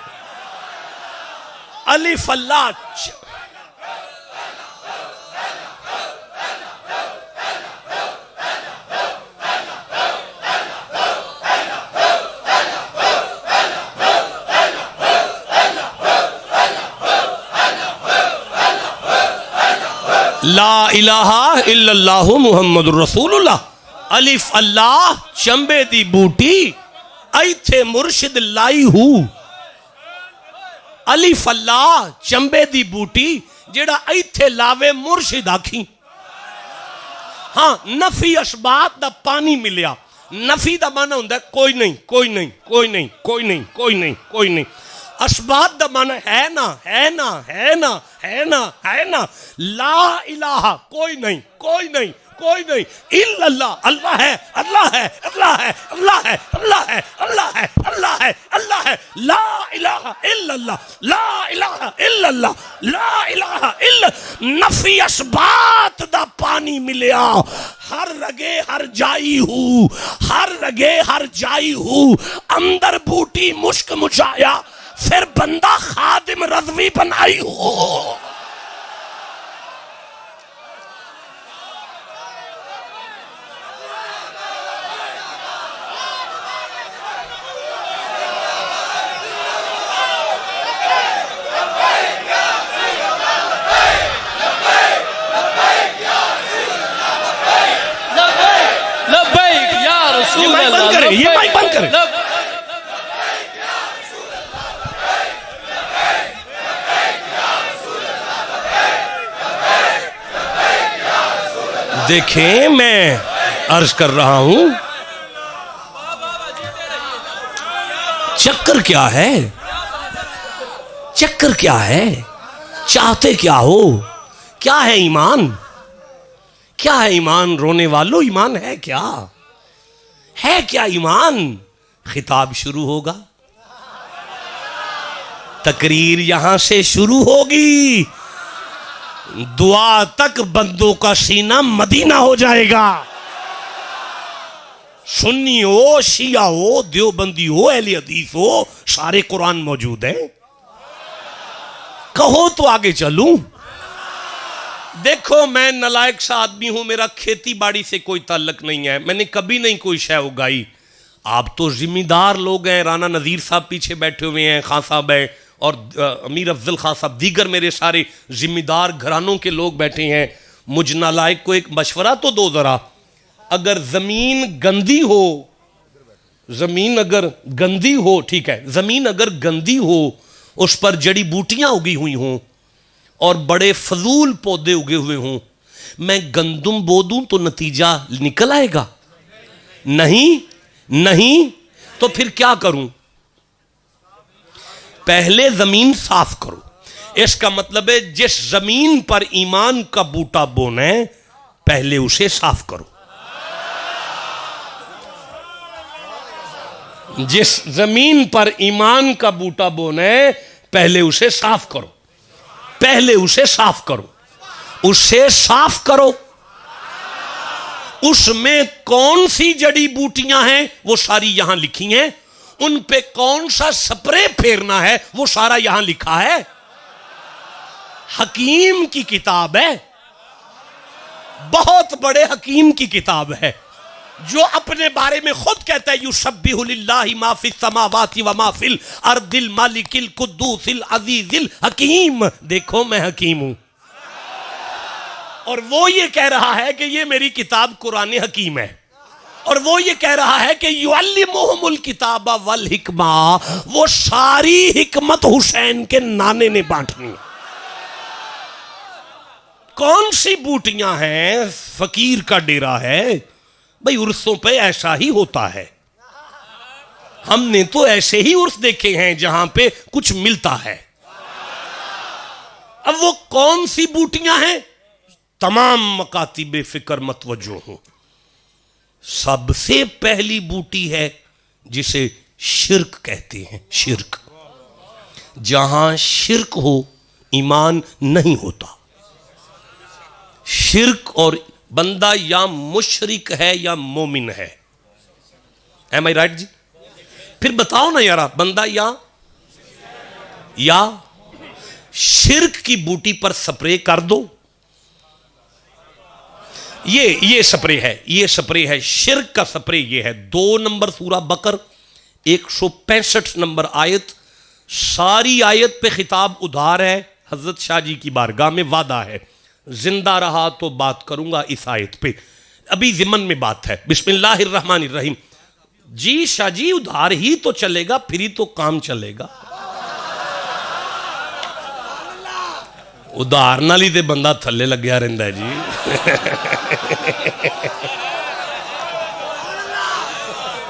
अलिफ अल्लाह ला इलाहा इल्लल्लाहु मुहम्मदुर रसूलुल्लाह। अलिफ अल्लाह चंबे दी बूटी इत्थे मुर्शिद लाई हूं अलिफ अल्लाह चंबे दी बूटी जेड़ा इत्थे लावे मुर्शिद आखी। हाँ नफी असबात दा पानी मिलिया। नफी दा माना हुंदा कोई नहीं कोई नहीं कोई नहीं कोई नहीं कोई नहीं कोई नहीं। असबात दा माना है ना है ना है ना है ना है ना। ला इलाहा कोई नहीं कोई नहीं कोई नहीं। इल्लल्लाह अल्लाह है अल्लाह है अल्लाह है अल्लाह है अल्लाह है अल्लाह है अल्लाह है अल्लाह है। ला इलाहा इल्लल्लाह ला इलाहा इल्लल्लाह ला इलाहा इल्ला। नफी असबात दा पानी मिलिया। हर रगे हर जाई हूँ हर रगे हर जाई हूँ। अंदर बूटी मुश्क मुचाया फिर बंदा खादिम रज़वी बनाई हूँ। ये माइक बंद करें ये माइक बंद करें। देखें मैं अर्ज कर रहा हूं चक्कर क्या है चक्कर क्या है चाहते क्या हो क्या है ईमान क्या है ईमान। रोने वालों ईमान है क्या ईमान। खिताब शुरू होगा तकरीर यहां से शुरू होगी दुआ तक बंदों का सीना मदीना हो जाएगा। सुन्नी हो शिया हो देवबंदी हो अहले हदीस हो सारे कुरान मौजूद है। कहो तो आगे चलूं। देखो मैं नलायक सा आदमी हूं मेरा खेती बाड़ी से कोई ताल्लुक नहीं है मैंने कभी नहीं कोई शय उगाई। आप तो जिम्मेदार लोग हैं। राना नज़ीर साहब पीछे बैठे हुए हैं खान साहब है और अमीर अफजल खान साहब दीगर मेरे सारे जिम्मेदार घरानों के लोग बैठे हैं। मुझ नालायक को एक मशवरा तो दो जरा। अगर जमीन गंदी हो जमीन अगर गंदी हो ठीक है जमीन अगर गंदी हो उस पर जड़ी बूटियां उगी हुई हों और बड़े फजूल पौधे उगे हुए हों मैं गंदुम बो दूं तो नतीजा निकल आएगा नहीं नहीं। तो फिर क्या करूं पहले जमीन साफ करो। इसका मतलब है जिस जमीन पर ईमान का बूटा बोना है पहले उसे साफ करो। जिस जमीन पर ईमान का बूटा बोना है पहले उसे साफ करो पहले उसे साफ करो उसे साफ करो। उसमें कौन सी जड़ी बूटियां हैं वो सारी यहां लिखी हैं। उन पे कौन सा स्प्रे फेरना है वो सारा यहां लिखा है। हकीम की किताब है बहुत बड़े हकीम की किताब है जो अपने बारे में खुद कहता है युसब्बिहु लिल्लाहि मा फिस समावाति व मा फिल अर्दिल मालिकिल कुद्दूसिल अजीजिल हकीम। देखो मैं हकीम हूं और वो ये कह रहा है कि ये मेरी किताब कुरान हकीम है और वो ये कह रहा है कि युअल्लिमुहुमुल किताबा वल हिकमा। वो सारी हिकमत हुसैन के नाने ने बांटनी है। कौन सी बूटियां हैं फकीर का डेरा है भाई उर्सों पे ऐसा ही होता है। हमने तो ऐसे ही उर्स देखे हैं जहां पे कुछ मिलता है। अब वो कौन सी बूटियां हैं तमाम मकातिबे फिक्र मतवज्जो हो। सबसे पहली बूटी है जिसे शिर्क कहते हैं। शिर्क जहां शिर्क हो ईमान नहीं होता। शिर्क और बंदा या मुशरिक है या मोमिन है। एम आई राइट जी। फिर बताओ ना यारा बंदा या शिर्क की बूटी पर स्प्रे कर दो। ये स्प्रे है ये स्प्रे है शिर्क का स्प्रे ये है। 2 नंबर सूरा बकर 165 नंबर आयत। सारी आयत पे खिताब उधार है। हजरत शाह जी की बारगाह में वादा है जिंदा रहा तो बात करूंगा इस आयत पे। अभी जिमन में बात है। बिस्मिल्लाहिर्रहमानिर्रहीम। जी शाह जी उधार ही तो चलेगा, फिर ही तो काम चलेगा। उधार नाल ही ते बंदा थल्ले लग्या रहिंदा है जी।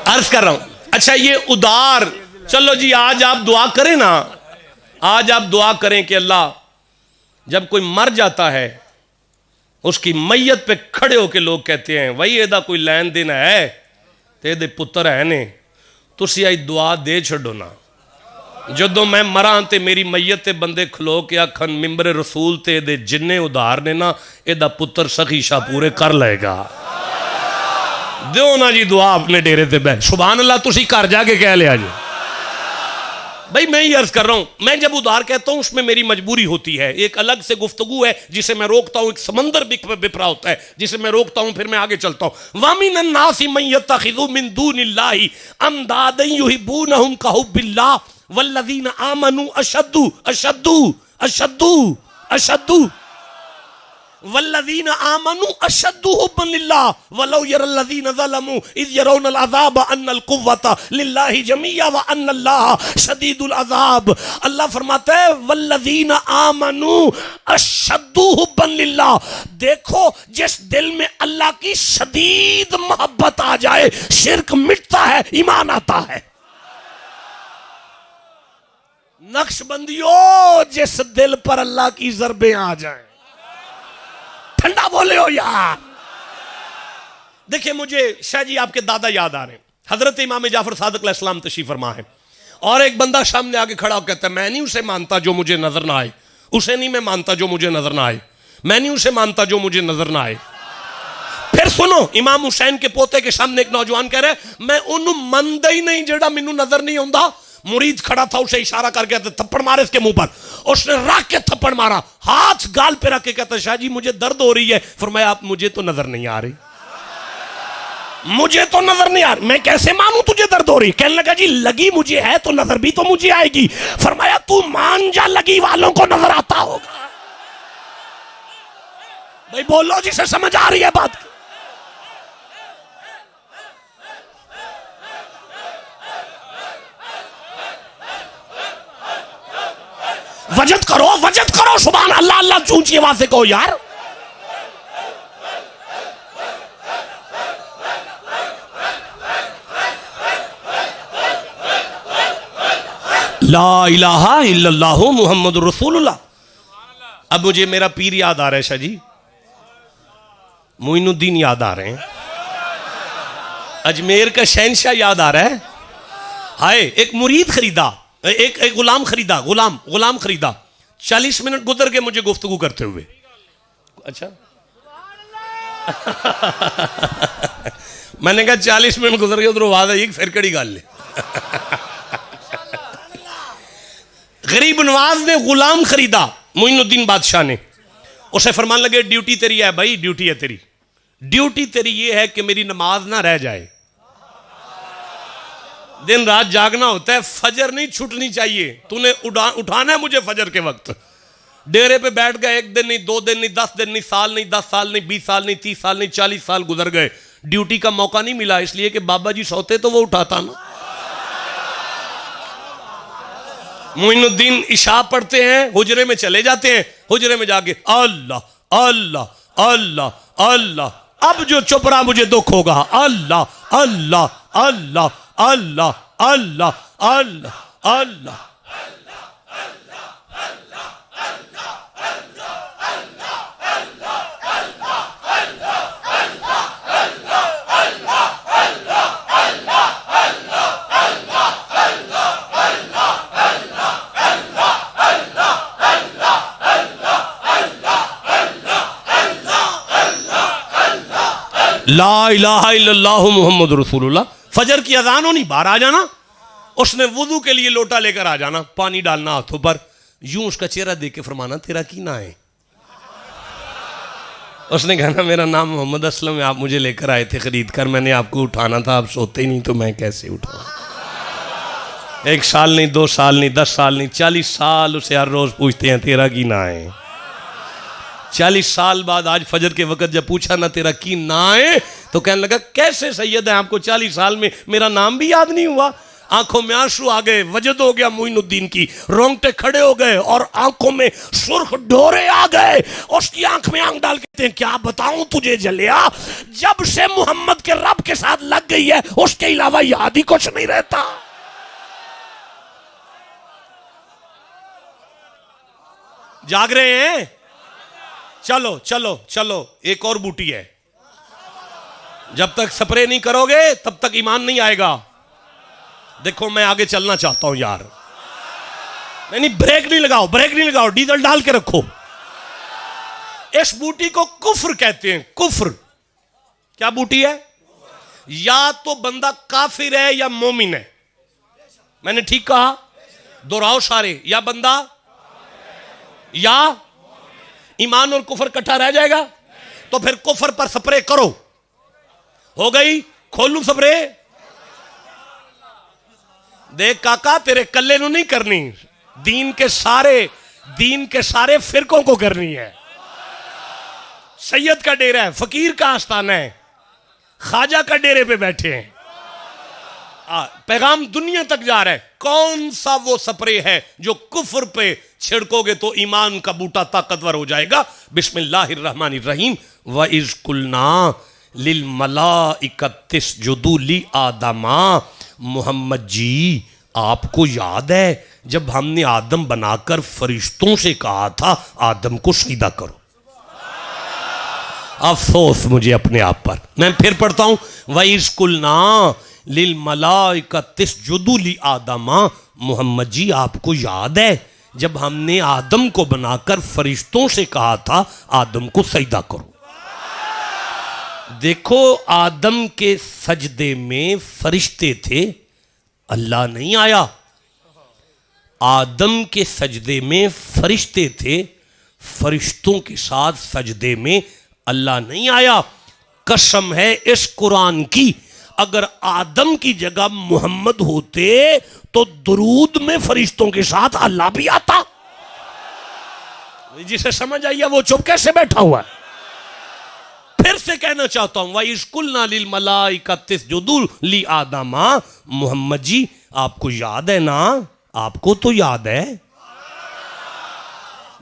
अर्ज कर रहा हूं, अच्छा ये उधार, चलो जी आज आप दुआ करें ना, आज आप दुआ करें कि अल्लाह जब कोई मर जाता है उसकी मैयत पे खड़े होके लोग कहते हैं वही एदा कोई लैन देन है ते एदे पुत्र है ने, तुसी आई दुआ दे छड़ो ना। जदों मैं मरा ते मेरी मैयत ते बंदे खलो के आखन मिंबर रसूल ते एदे जिन्ने उधार ने ना एदा पुत्र सखी शाह पूरे कर लेगा। दो ना जी दुआ अपने डेरे ते बैठ, सुभान अल्लाह तुसी घर जाके कह लिया जी। भाई मैं ही अर्ज कर रहा हूं, मैं जब उधार कहता हूं उसमें मेरी मजबूरी होती है, एक अलग से गुफ्तगू है जिसे मैं रोकता हूं, एक समंदर बिखरा होता है जिसे मैं रोकता हूं, फिर मैं आगे चलता हूं। वामिन नासी मन यत्तखिज़ु मिन दूनिल्लाहि अंदादन युहिब्बूनहुम कहुब्बिल्लाह वल्लज़ीना आमनू अशद्दु अशद्दु अशद्दु अशद्दु वल्लज़ीना आमनू अशद्दु हुब्बन लिल्लाह वलौ यरल्लज़ीना ज़लमू इज़ यरौनल अज़ाब अन्नल कुव्वता लिल्लाहि जमीआ व अन्नल्लाह शदीदुल अज़ाब। अल्लाह फरमाता है वल्लज़ीना आमनू अशद्दु हुब्बन लिल्लाह, देखो जिस दिल में अल्लाह की शदीद मोहब्बत आ जाए शिर्क मिटता है, ईमान आता है। नक्शबंदियों जिस दिल पर अल्लाह की ज़रबें आ जाए, ठंडा बोले हो यार। देखिए मुझे शाह जी आपके दादा याद आ रहे हैं, हजरत इमाम जाफर सादिक अलैहिस्सलाम तशरीफ फरमा है, और एक बंदा सामने आके खड़ा होकर कहता है मैं नहीं उसे मानता जो मुझे नजर ना आए, उसे नहीं मैं मानता जो मुझे नजर ना आए, मैं नहीं उसे मानता जो मुझे नजर ना आए। फिर सुनो, इमाम हुसैन के पोते के सामने एक नौजवान कह रहे मैं उन्होंने मनदा ही नहीं जेड़ा मैनू नजर नहीं आता। मुरीद खड़ा था, उसे इशारा करके थप्पड़ मारे इसके मुंह पर, उसने रख के थप्पड़ मारा, हाथ गाल पे रख के कहता शाह जी मुझे दर्द हो रही है। फरमाया आप मुझे तो नजर नहीं आ रही, मुझे तो नजर नहीं आ रही, मैं कैसे मानूं तुझे दर्द हो रही। कहने लगा जी लगी मुझे है तो नजर भी तो मुझे आएगी। फरमाया तू मान जा लगी वालों को नजर आता होगा। भाई बोलो जिसे समझ आ रही है बात। वजद करो सुभान अल्लाह अल्लाह ऊंची आवाज से कहो यार। ला इलाहा इल्लल्लाहु मुहम्मदुर रसूलुल्लाह। अब मुझे मेरा पीर याद आ रहा है शाह जी, मोइनुद्दीन याद आ रहे हैं, अजमेर का शहनशाह याद आ रहा है। हाय एक मुरीद खरीदा, एक गुलाम खरीदा, गुलाम खरीदा, 40 मिनट गुजर के मुझे गुफ्तगू करते हुए। अच्छा मैंने कहा 40 मिनट गुजर के उधर आवाज आई फिर कड़ी गल ले। गरीब नवाज ने गुलाम खरीदा मोइनुद्दीन बादशाह ने, उसे फरमान लगे ड्यूटी तेरी है भाई, ड्यूटी है तेरी, ड्यूटी तेरी ये है कि मेरी नमाज ना रह जाए, दिन रात जागना होता है, फजर नहीं छूटनी चाहिए, तूने उठाना है मुझे फजर के वक्त। डेरे पे बैठ गए, 1 दिन नहीं 2 दिन नहीं 10 दिन नहीं, साल नहीं 10 साल नहीं 20 साल नहीं 30 साल नहीं 40 साल गुजर गए, ड्यूटी का मौका नहीं मिला, इसलिए कि बाबा जी सोते तो वो उठाता ना। मोइनुद्दीन इशा पढ़ते हैं, हुजरे में चले जाते हैं, हुजरे में जाके अल्लाह अल्लाह अल्लाह अल्लाह, अब जो चुप रहा मुझे दुख होगा, अल्लाह अल्लाह अल्लाह अल्लाह अल्लाह अल्लाह अल्लाह। ला इलाहा इल्लल्लाहु मुहम्मदुर रसूलुल्लाह। फजर की अजान होनी, बाहर आ जाना, उसने वुदू के लिए लोटा लेकर आ जाना, पानी डालना हाथों पर, यूं उसका चेहरा देख के फरमाना तेरा की ना है। उसने कहना मेरा नाम मोहम्मद असलम है, आप मुझे लेकर आए थे खरीद कर, मैंने आपको उठाना था, आप सोते ही नहीं तो मैं कैसे उठाऊं। 1 साल नहीं 2 साल नहीं 10 साल नहीं 40 साल उसे हर रोज पूछते हैं तेरा की ना है। 40 साल बाद आज फजर के वक्त जब पूछा ना तेरा की ना है, तो कहने लगा कैसे सैयद है, आपको 40 साल में मेरा नाम भी याद नहीं हुआ। आंखों में आंसू आ गए, वजद हो गया मोइनुद्दीन की, रोंगटे खड़े हो गए और आंखों में सुर्ख डोरे आ गए। उसकी आंख में आंख डाल के क्या बताऊं तुझे जलिया, जब से मोहम्मद के रब के साथ लग गई है उसके अलावा याद ही कुछ नहीं रहता। जाग रहे हैं? चलो चलो चलो, एक और बूटी है। जब तक स्प्रे नहीं करोगे तब तक ईमान नहीं आएगा। देखो मैं आगे चलना चाहता हूं यार, नहीं ब्रेक नहीं लगाओ, ब्रेक नहीं लगाओ, डीजल डाल के रखो। इस बूटी को कुफ्र कहते हैं। कुफ्र क्या बूटी है? या तो बंदा काफिर है या मोमिन है। मैंने ठीक कहा? दोहराओ सारे, या बंदा या ईमान और कुफर इकट्ठा रह जाएगा। तो फिर कुफर पर स्प्रे करो। हो गई? खोलूं स्प्रे? देख काका, तेरे कल्ले नु नहीं करनी, दीन के सारे फिरकों को करनी है। सैयद का डेरा है, फकीर का आस्थाना है, ख्वाजा का डेरे पे बैठे हैं। पैगाम दुनिया तक जा रहा है। कौन सा वो स्प्रे है जो कुफर पे छिड़कोगे तो ईमान का बूटा ताकतवर हो जाएगा? बिस्मिल्लाहिर्रहमानिर्रहीम। व इज़ कुलना लिल मलाइकति इस्जुदू ली आदमा। मोहम्मद जी, आपको याद है जब हमने आदम बनाकर फरिश्तों से कहा था आदम को सीधा करो? अफसोस मुझे अपने आप पर। मैं फिर पढ़ता हूं, वइज़ कुलना लिल मलाइकति इस्जुदू ली आदमा। मोहम्मद जी, आपको याद है जब हमने आदम को बनाकर फरिश्तों से कहा था आदम को सजदा करो? देखो, आदम के सजदे में फरिश्ते थे, अल्लाह नहीं आया। आदम के सजदे में फरिश्ते थे, फरिश्तों के साथ सजदे में अल्लाह नहीं आया। कसम है इस कुरान की, अगर आदम की जगह मोहम्मद होते तो दुरूद में फरिश्तों के साथ अल्लाह भी आता। जिसे समझ आई है वो चुप कैसे बैठा हुआ है? फिर से कहना चाहता हूं, वइज़ कुलना लिल मलाइकति इस्जुदू ली आदमा। मोहम्मद जी, आपको याद है ना? आपको तो याद है।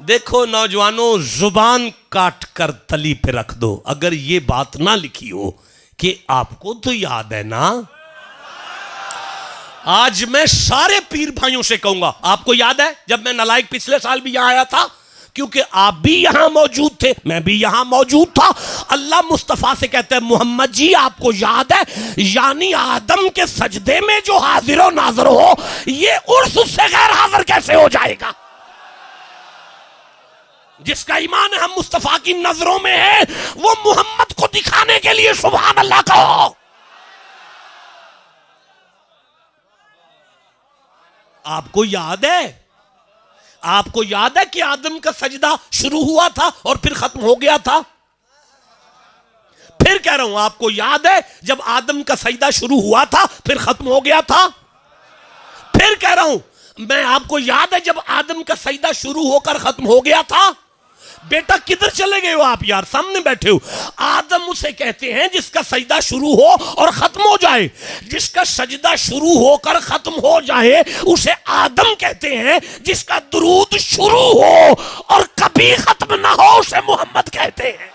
देखो नौजवानों, जुबान काट कर तली पे रख दो अगर ये बात ना लिखी हो कि आपको तो याद है ना। आज मैं सारे पीर भाइयों से कहूंगा, आपको याद है जब मैं नालायक पिछले साल भी यहां आया था? क्योंकि आप भी यहां मौजूद थे, मैं भी यहां मौजूद था। अल्लाह मुस्तफा से कहते हैं, मोहम्मद जी आपको याद है, यानी आदम के सजदे में जो हाजिर हो नाजर हो, ये उर्स उससे गैर हाजिर कैसे हो जाएगा? जिसका ईमान हम मुस्तफा की नजरों में है, वो मोहम्मद को दिखाने के लिए सुभान अल्लाह कहो। आपको याद है? आपको याद है कि आदम का सजदा शुरू हुआ था और फिर खत्म हो गया था? फिर कह रहा हूं, आपको याद है जब आदम का सजदा शुरू हुआ था फिर खत्म हो गया था? फिर कह रहा हूं मैं, आपको याद है जब आदम का सजदा शुरू होकर खत्म हो गया था? बेटा किधर चले गए हो आप यार? सामने बैठे हो। आदम उसे कहते हैं जिसका सजदा शुरू हो और खत्म हो जाए। जिसका सजदा शुरू होकर खत्म हो जाए उसे आदम कहते हैं। जिसका दुरूद शुरू हो और कभी खत्म ना हो उसे मोहम्मद कहते हैं।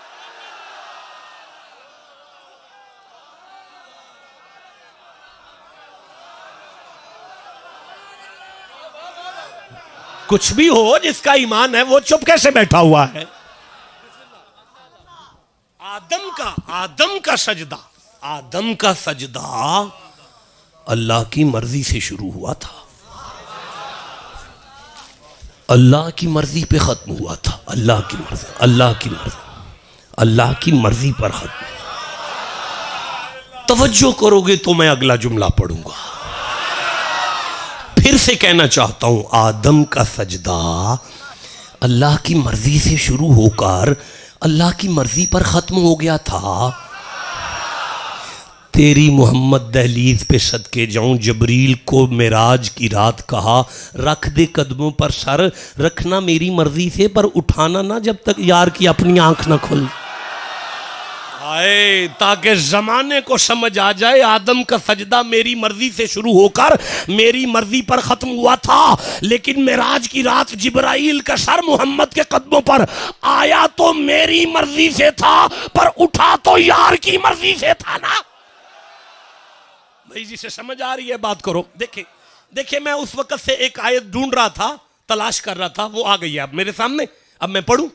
कुछ भी हो, जिसका ईमान है वो चुप कैसे बैठा हुआ है? आदम का सजदा अल्लाह की मर्जी से शुरू हुआ था, अल्लाह की मर्जी पे खत्म हुआ था। अल्लाह की मर्जी पर खत्म। तवज्जो करोगे तो मैं अगला जुमला पढ़ूंगा। फिर से कहना चाहता हूं, आदम का सजदा अल्लाह की मर्जी से शुरू होकर अल्लाह की मर्जी पर खत्म हो गया था। तेरी मोहम्मद दहलीज पे सदके जाऊं, जबरील को मेराज की रात कहा, रख दे कदमों पर सर, रखना मेरी मर्जी से पर उठाना ना जब तक यार की अपनी आंख ना खुल। आए ताकि जमाने को समझ आ जाए आदम का सजदा मेरी मर्जी से शुरू होकर मेरी मर्जी पर खत्म हुआ था, लेकिन मेराज की रात जिब्राइल का सर मोहम्मद के कदमों पर आया तो मेरी मर्जी से था, पर उठा तो यार की मर्जी से था ना भाई। जिसे समझ आ रही है बात करो। देखिए देखिए, मैं उस वक्त से एक आयत ढूंढ रहा था, तलाश कर रहा था, वो आ गई है अब मेरे सामने। अब मैं पढ़ूं।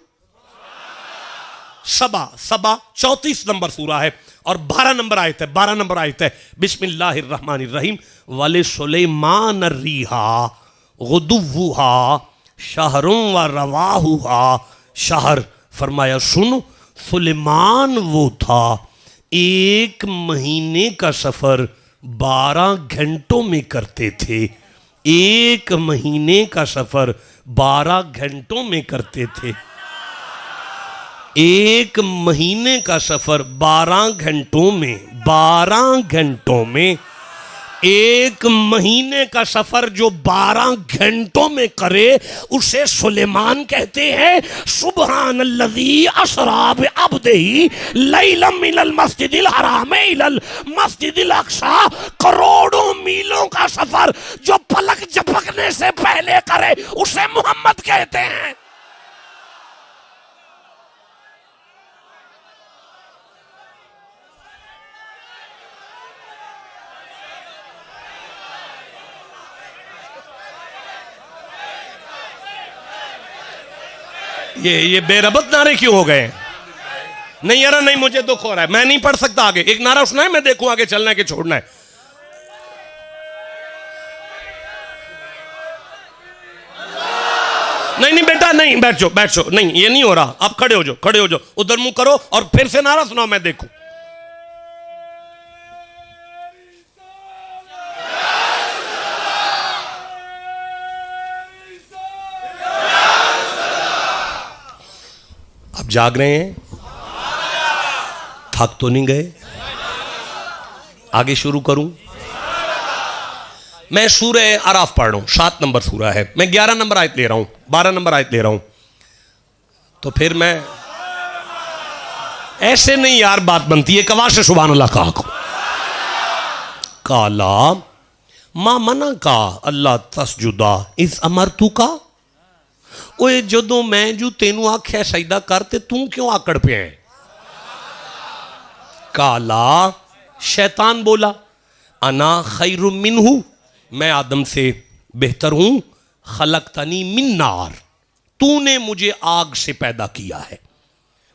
सबा 34 नंबर सूरा है और 12 नंबर आयत है। 12 नंबर आयत है, बिस्मिल्लाहिर्रहमानिर्रहीम। वाले सुलेमान रिहा गुदुव्वुहा शहरुं व रवाहुहा शहर। फरमाया सुन, सुलेमान वो था एक महीने का सफर 12 घंटों में करते थे। एक महीने का सफर 12 घंटों में करते थे। एक महीने का सफर 12 घंटों में, 12 घंटों में। एक महीने का सफर जो 12 घंटों में करे उसे सुलेमान कहते हैं। सुब्हानल्लज़ी असरा बिअब्दिही लैलन मिनल मस्जिदिल हराम इलल मस्जिदिल अक्सा। करोड़ों मीलों का सफर जो पलक झपकने से पहले करे उसे मोहम्मद कहते हैं। ये बेरबत नारे क्यों हो गए? नहीं यार नहीं, मुझे दुख हो रहा है, मैं नहीं पढ़ सकता आगे। एक नारा सुना है, मैं देखूं आगे चलना है कि छोड़ना है। नहीं नहीं बेटा नहीं, बैठ जाओ बैठ जाओ, नहीं ये नहीं हो रहा। आप खड़े हो जाओ, खड़े हो जाओ, उधर मुंह करो और फिर से नारा सुनाओ, मैं देखूं। आप जाग रहे हैं? थक तो नहीं गए? आगे शुरू करूं? मैं सूरह अराफ पढ़ रहा हूं, 7 नंबर सूरा है। मैं 11 नंबर आयत ले रहा हूं, 12 नंबर आयत ले रहा हूं। तो फिर मैं ऐसे नहीं यार बात बनती है। कवा से सुभान अल्लाह कहा को काला मां मना का अल्लाह तसजुदा इस अमर तू का। ओए जदों मैं जू तेनू आख्या सजदा कर ते तू क्यों आकड़ पे है? काला शैतान बोला अना खैरु मिन्हु, मैं आदम से बेहतर हूं। खलकतनी मिन नार, तूने मुझे आग से पैदा किया है।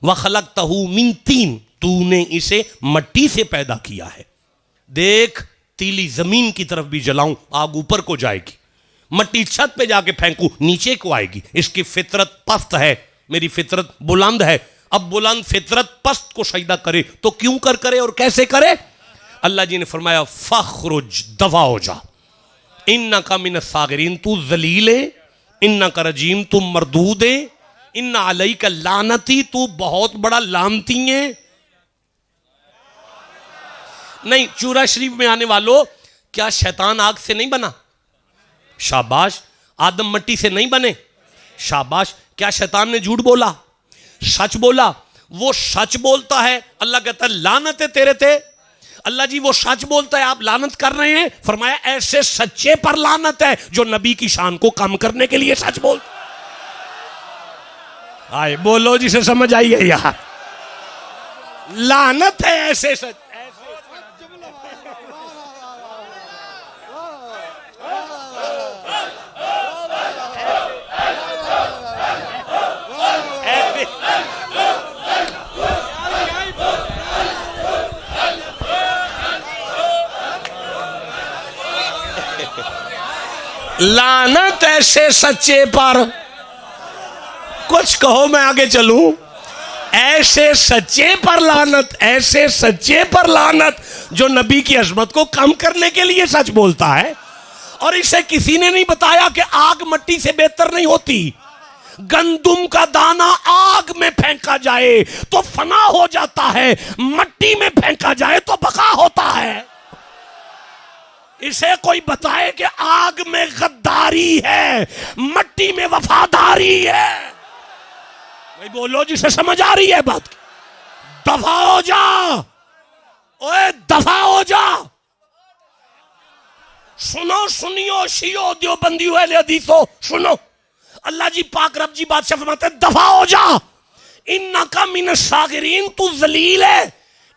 व खलकतहु मिन तीन, तूने इसे मट्टी से पैदा किया है। देख तीली जमीन की तरफ भी जलाऊं आग ऊपर को जाएगी, मट्टी छत पे जाके फेंकू नीचे को आएगी। इसकी फितरत पस्त है, मेरी फितरत बुलंद है। अब बुलंद फितरत पस्त को सजदा करे तो क्यों कर करे और कैसे करे? अल्लाह जी ने फरमाया फखरुज, दफा हो जा, इन्ना का मिन सागिरीन, तू जलील है। इन्ना का रजीम, तू मरदूद है। इन्ना अलई का लानती, तू बहुत बड़ा लानती है। नहीं, चूरा शरीफ में आने वालों, क्या शैतान आग से नहीं बना? शाबाश। आदम मट्टी से नहीं बने? शाबाश। क्या शैतान ने झूठ बोला? सच बोला। वो सच बोलता है, अल्लाह कहता है लानत है तेरे ते। अल्लाह जी वो सच बोलता है, आप लानत कर रहे हैं। फरमाया ऐसे सच्चे पर लानत है जो नबी की शान को कम करने के लिए सच बोलता। आए बोलो जिसे समझ आई है यार, लानत है ऐसे सच। लानत ऐसे सच्चे पर, कुछ कहो मैं आगे चलूं। ऐसे सच्चे पर लानत, ऐसे सच्चे पर लानत जो नबी की अजमत को कम करने के लिए सच बोलता है। और इसे किसी ने नहीं बताया कि आग मट्टी से बेहतर नहीं होती। गंदुम का दाना आग में फेंका जाए तो फना हो जाता है, मट्टी में फेंका जाए तो बका होता है। इसे कोई बताए कि आग में गद्दारी है, मट्टी में वफादारी है। भाई बोलो जिसे समझ आ रही है बात। दफा हो जा, ओए दफा हो जा। सुनो सुनियो शियो देवबंदियो अहले हदीसो, सुनो अल्लाह जी पाक रब जी बादशाह फरमाते हैं दफा हो जा। इन्ना का मिन शागिरीन, तू जलील है।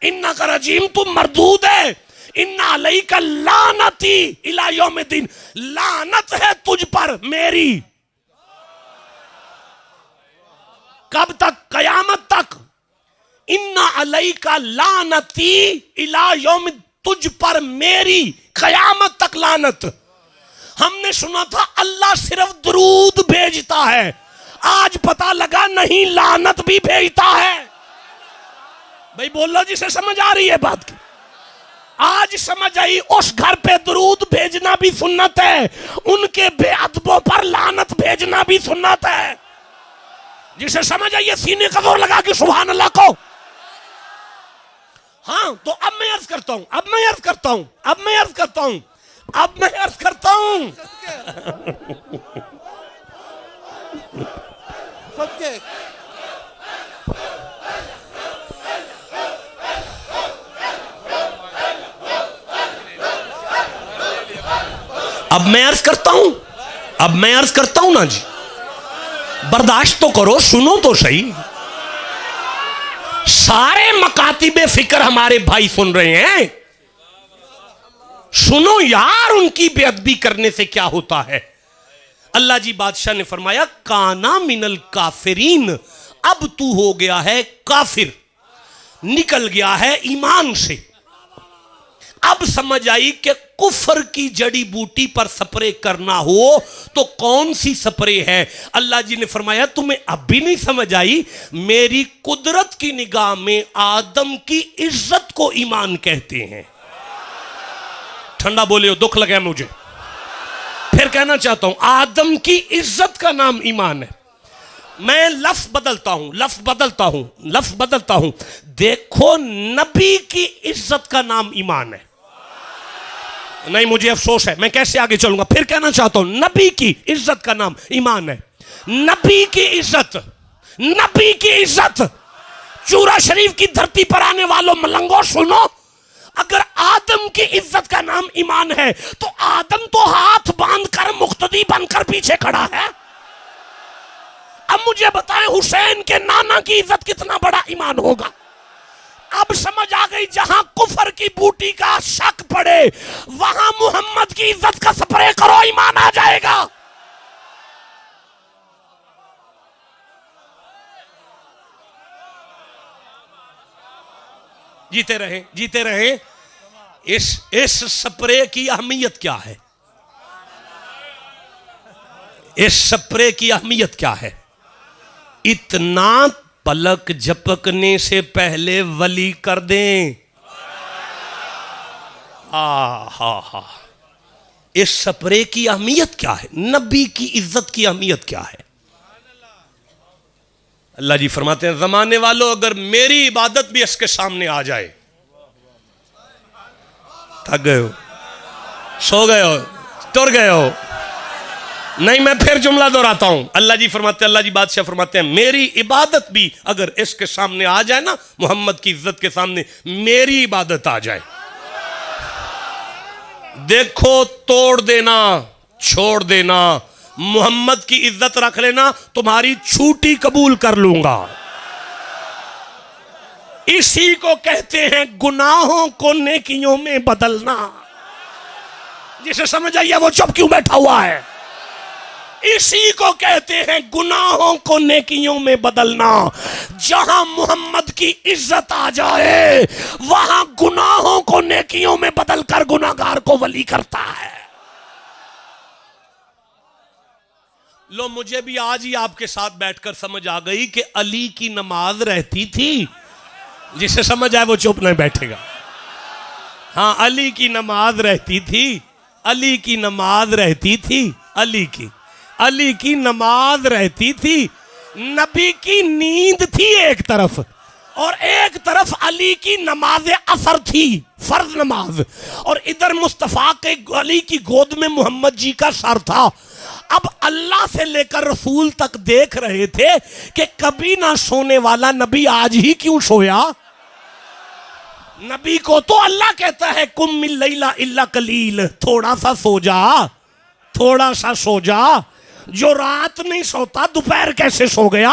इन्ना का रजीम, तू मरदूद है। इन्ना अलैका लानती इला यौमिद्दीन, लानत है तुझ पर मेरी। कब तक? कयामत तक। इन्ना अलैका लानती इला यौमिद्दीन, तुझ पर मेरी कयामत तक लानत। हमने सुना था अल्लाह सिर्फ दरूद भेजता है, आज पता लगा नहीं लानत भी भेजता है। भाई बोलो जिसे समझ आ रही है बात की। आज समझ आई, उस घर पे दरूद भेजना भी सुन्नत है, उनके बेअदबों पर लानत भेजना भी सुन्नत है। जिसे समझ आई सीने का जोर लगा के सुभान अल्लाह को। हाँ तो अब मैं अर्ज करता हूं, अब मैं अर्ज करता हूं, अब मैं अर्ज करता हूं, अब मैं अर्ज करता हूं। अब मैं अर्ज करता हूं, अब मैं अर्ज करता हूं ना जी, बर्दाश्त तो करो, सुनो तो सही। सारे मकातिबे फिक्र हमारे भाई सुन रहे हैं, सुनो यार, उनकी बेअदबी करने से क्या होता है। अल्लाह जी बादशाह ने फरमाया काना मिनल काफिरीन, अब तू हो गया है काफिर, निकल गया है ईमान से। अब समझ आई कि कुफर की जड़ी बूटी पर स्प्रे करना हो तो कौन सी स्प्रे है। अल्लाह जी ने फरमाया तुम्हें अब भी नहीं समझ आई, मेरी कुदरत की निगाह में आदम की इज्जत को ईमान कहते हैं। ठंडा बोले हो, दुख लगा मुझे। फिर कहना चाहता हूं आदम की इज्जत का नाम ईमान है। मैं लफ्ज बदलता हूं, लफ्ज बदलता हूं, लफ्ज बदलता हूं। देखो नबी की इज्जत का नाम ईमान है। नहीं मुझे अफसोस है, मैं कैसे आगे चलूंगा। फिर कहना चाहता हूं नबी की इज्जत का नाम ईमान है। नबी की इज्जत, नबी की इज्जत। चूरा शरीफ की धरती पर आने वालों मलंगो सुनो, अगर आदम की इज्जत का नाम ईमान है तो आदम तो हाथ बांधकर मुक्तदी बनकर पीछे खड़ा है। अब मुझे बताएं हुसैन के नाना की इज्जत कितना बड़ा ईमान होगा। अब समझ आ गई, जहां कुफर की बूटी का शक पड़े वहां मोहम्मद की इज्जत का स्प्रे करो, ईमान आ जाएगा। जीते रहे, जीते रहे। इस स्प्रे की अहमियत क्या है? इस स्प्रे की अहमियत क्या है? इतना पलक झपकने से पहले वली कर दें। हा इस स्प्रे की अहमियत क्या है? नबी की इज्जत की अहमियत क्या है? अल्लाह जी फरमाते हैं जमाने वालों, अगर मेरी इबादत भी इसके सामने आ जाए, थक गए हो, सो गए हो, तुर गए हो। नहीं मैं फिर जुमला दोहराता हूं। अल्लाह जी फरमाते हैं, अल्लाह जी बादशाह फरमाते हैं मेरी इबादत भी अगर इसके सामने आ जाए ना, मोहम्मद की इज्जत के सामने मेरी इबादत आ जाए, देखो तोड़ देना, छोड़ देना, मोहम्मद की इज्जत रख लेना, तुम्हारी छूटी कबूल कर लूंगा। इसी को कहते हैं गुनाहों को नेकियों में बदलना। जिसे समझ आइए वो चुप क्यों बैठा हुआ है। इसी को कहते हैं गुनाहों को नेकियों में बदलना। जहां मोहम्मद की इज्जत आ जाए वहां गुनाहों को नेकियों में बदलकर गुनाहगार को वली करता है। लो मुझे भी आज ही आपके साथ बैठकर समझ आ गई कि अली की नमाज रहती थी। जिसे समझ आए वो चुप नहीं बैठेगा। हाँ अली की नमाज रहती थी, अली की नमाज रहती थी, अली की नमाज रहती थी। नबी की नींद थी एक तरफ और एक तरफ अली की नमाज असर थी, फर्ज नमाज, और इधर मुस्तफा के अली की गोद में मोहम्मद जी का सर था। अब अल्लाह से लेकर रसूल तक देख रहे थे कि कभी ना सोने वाला नबी आज ही क्यों सोया। नबी को तो अल्लाह कहता है कुम मिन लैला इल्ला कलील, थोड़ा सा सो जा, थोड़ा सा सो जा। जो रात नहीं सोता दोपहर कैसे सो गया?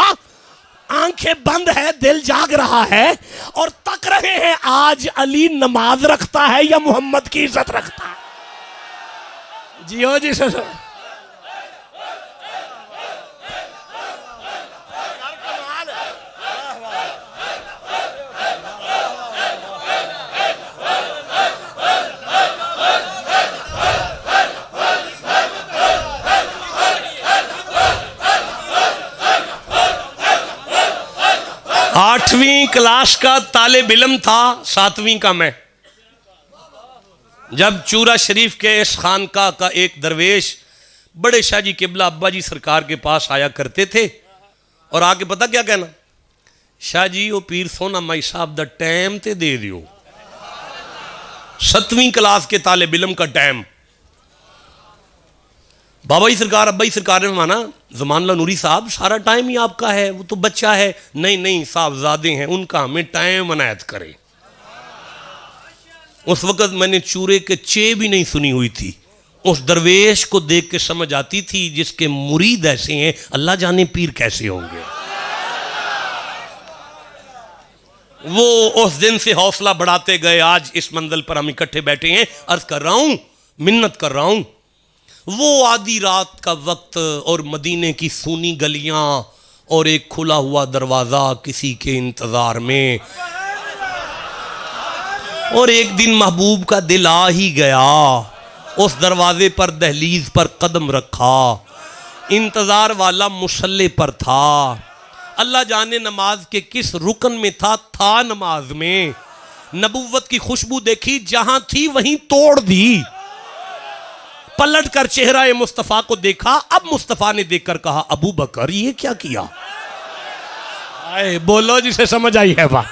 आंखें बंद है, दिल जाग रहा है और तक रहे हैं आज अली नमाज रखता है या मोहम्मद की इज्जत रखता है। जियो जी सर। 8वीं क्लास का तालिब इल्म था, 7वीं का मैं। जब चूरा शरीफ के इस खानका का एक दरवेश बड़े शाह जी किबला अब्बा जी सरकार के पास आया करते थे और आके पता क्या कहना, शाह जी वो पीर सोना माई साहब दा टाइम ते दे दियो। 7वीं क्लास के तालिब इल्म का टाइम। बाबा जी सरकार अब्बा जी सरकार ने माना ज़मानुल्लाह नूरी साहब सारा टाइम ही आपका है, वो तो बच्चा है। नहीं नहीं साहबजादे हैं, उनका हमें टाइम अनायत करे। उस वक़्त मैंने चूरे के चे भी नहीं सुनी हुई थी। उस दरवेश को देख के समझ आती थी जिसके मुरीद ऐसे हैं, अल्लाह जाने पीर कैसे होंगे। वो उस दिन से हौसला बढ़ाते गए। आज इस मंजिल पर हम इकट्ठे बैठे हैं। अर्ज कर रहा हूं, मिन्नत कर रहा हूं, वो आधी रात का वक्त और मदीने की सूनी गलियां और एक खुला हुआ दरवाजा किसी के इंतजार में। और एक दिन महबूब का दिल आ ही गया, उस दरवाजे पर दहलीज पर कदम रखा। इंतजार वाला मुसल्ले पर था। अल्लाह जाने नमाज के किस रुकन में था नमाज में। नबुव्वत की खुशबू देखी, जहां थी वहीं तोड़ दी। पलट कर चेहरा मुस्तफा को देखा। अब मुस्तफा ने देखकर कहा, अबू बकर ये क्या किया? आए बोलो जिसे समझ आई है बात।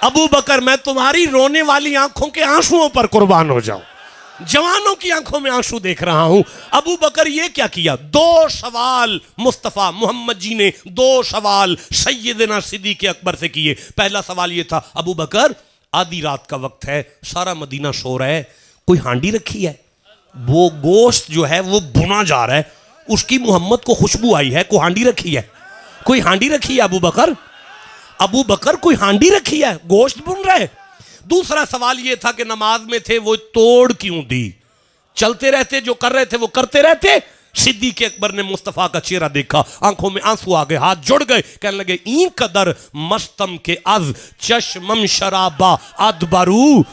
अबू बकर मैं तुम्हारी रोने वाली आंखों के आंसुओं पर कुर्बान हो जाऊं। जवानों की आंखों में आंसू देख रहा हूं। अबू बकर ये क्या किया? 2 सवाल मुस्तफा मोहम्मद जी ने 2 सवाल सैयदना सिद्दीक़ अकबर से किए। पहला सवाल ये था, अबू बकर आधी रात का वक्त है, सारा मदीना सो रहा है, कोई हांडी रखी है? वो गोश्त जो है वो भुना जा रहा है, उसकी मोहम्मद को खुशबू आई है, कोई हांडी रखी है? कोई हांडी रखी है अबू बकर? अबू बकर कोई हांडी रखी है? गोश्त भुन रहा है। दूसरा सवाल यह था कि नमाज में थे वो तोड़ क्यों दी? चलते रहते, जो कर रहे थे वो करते रहते। सिद्दीक़ अकबर ने मुस्तफा का चेहरा देखा, आंखों में आंसू आ गए, हाथ जुड़ गए, कहने लगे ई कदर मस्तम के अज चश्मम शराबा अदबरू,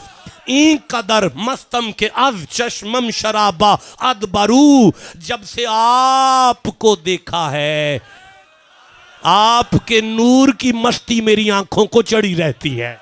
ई कदर मस्तम के अज चश्मम शराबा अदबरू। जब से आपको देखा है, आपके नूर की मस्ती मेरी आंखों को चढ़ी रहती है।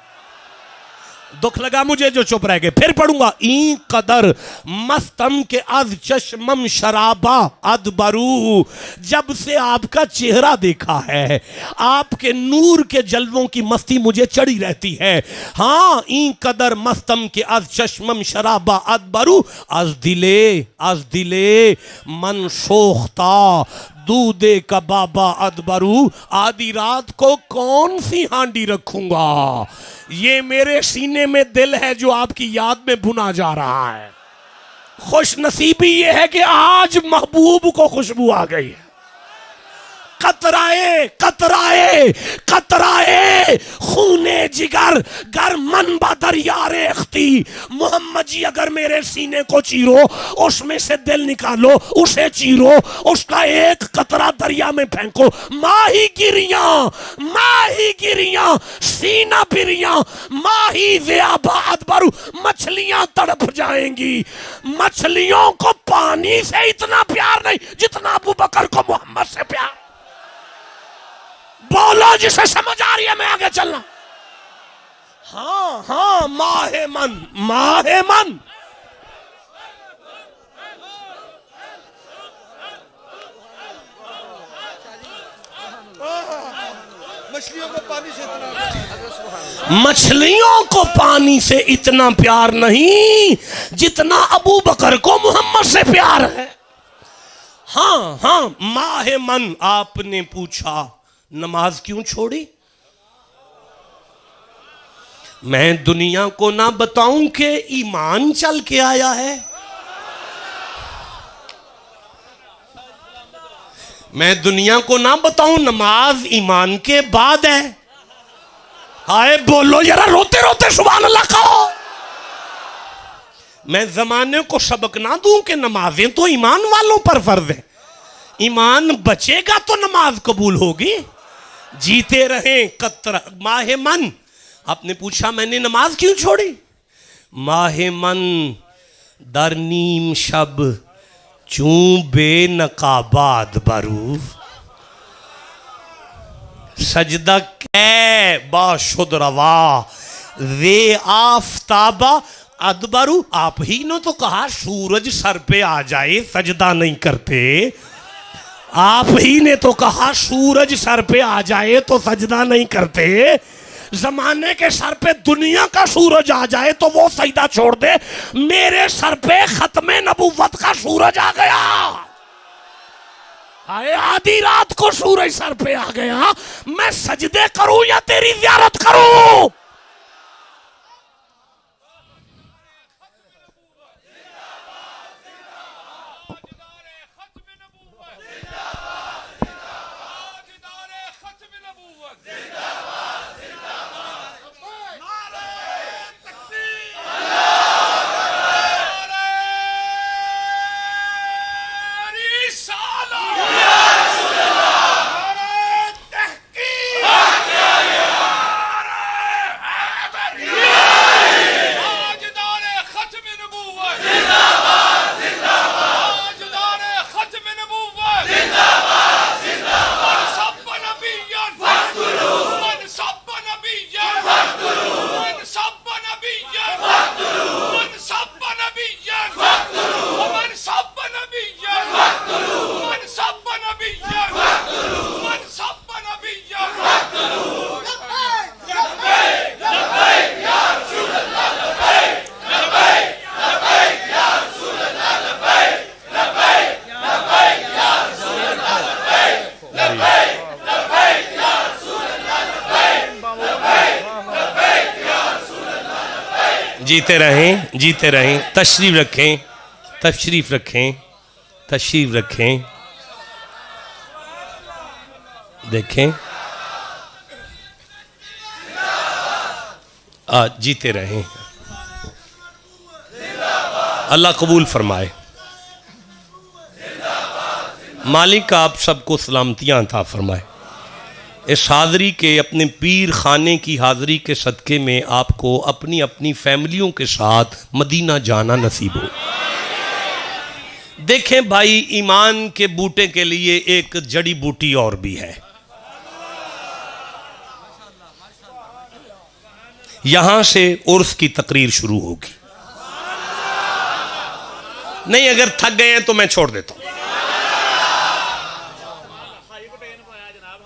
दुख लगा मुझे जो चुप रह गए। फिर पढ़ूंगा, ई कदर मस्तम के अज चश्मम शराबा अदबरू। जब से आपका चेहरा देखा है, आपके नूर के जलवों की मस्ती मुझे चढ़ी रहती है। हाँ, ई कदर मस्तम के अज चश्मम शराबा अदबरू। अज दिले मन सोख्ता दूधे का बाबा अदबरू। आधी रात को कौन सी हांडी रखूंगा? ये मेरे सीने में दिल है जो आपकी याद में भुना जा रहा है। खुश नसीबी ये है कि आज महबूब को खुशबू आ गई है। कतराए कतराए कतराए खूने जिगर गर मन बदरिया रेख्ती। मोहम्मद जी अगर मेरे सीने को चीरो, उसमें से दिल निकालो, उसे चीरो, उसका एक कतरा दरिया में फेंको। माही गिरियां सीना बिरियां माही ज़ियाबा अदबरू। मछलियां तड़प जाएंगी। मछलियों को पानी से इतना प्यार नहीं जितना अबू बकर को मोहम्मद से प्यार। बोलो जिसे समझ आ रही है, मैं आगे चलना। हाँ माहे मन मछलियों को पानी से इतना प्यार नहीं जितना अबू बकर को मोहम्मद से प्यार है। हाँ माहे मन। आपने पूछा नमाज क्यों छोड़ी? मैं दुनिया को ना बताऊं कि ईमान चल के आया है। मैं दुनिया को ना बताऊं नमाज ईमान के बाद है। हाय बोलो जरा रोते रोते सुभान अल्लाह कहो। मैं जमाने को सबक ना दूं कि नमाजें तो ईमान वालों पर फर्ज है। ईमान बचेगा तो नमाज कबूल होगी। जीते रहे कतर माहे मन। आपने पूछा मैंने नमाज क्यों छोड़ी? माहे मन दर नीम शब चूं बेनकाबाद बरू सजदा कै बाशुद रवा वे आफताबा अदबरू। आप ही ने तो कहा सूरज सर पे आ जाए सजदा नहीं करते। आप ही ने तो कहा सूरज सर पे आ जाए तो सजदा नहीं करते। जमाने के सर पे दुनिया का सूरज आ जाए तो वो सजदा छोड़ दे। मेरे सर पे खत्मे नबुव्वत का सूरज आ गया। आए आधी रात को सूरज सर पे आ गया। मैं सजदे करूं या तेरी ज़ियारत करूं? जीते रहें, जीते रहें। तशरीफ रखें, तशरीफ रखें, तशरीफ रखें। देखें जीते रहें। अल्लाह कबूल फरमाए। मालिक आप सबको सलामतियाँ अता फरमाए। इस हाज़री के अपने पीर खाने की हाज़री के सदक़े में आपको अपनी अपनी फैमिलियों के साथ मदीना जाना नसीब हो। देखें भाई, ईमान के बूटे के लिए एक जड़ी बूटी और भी है। यहां से उर्स की तकरीर शुरू होगी। नहीं, अगर थक गए हैं तो मैं छोड़ देता हूं।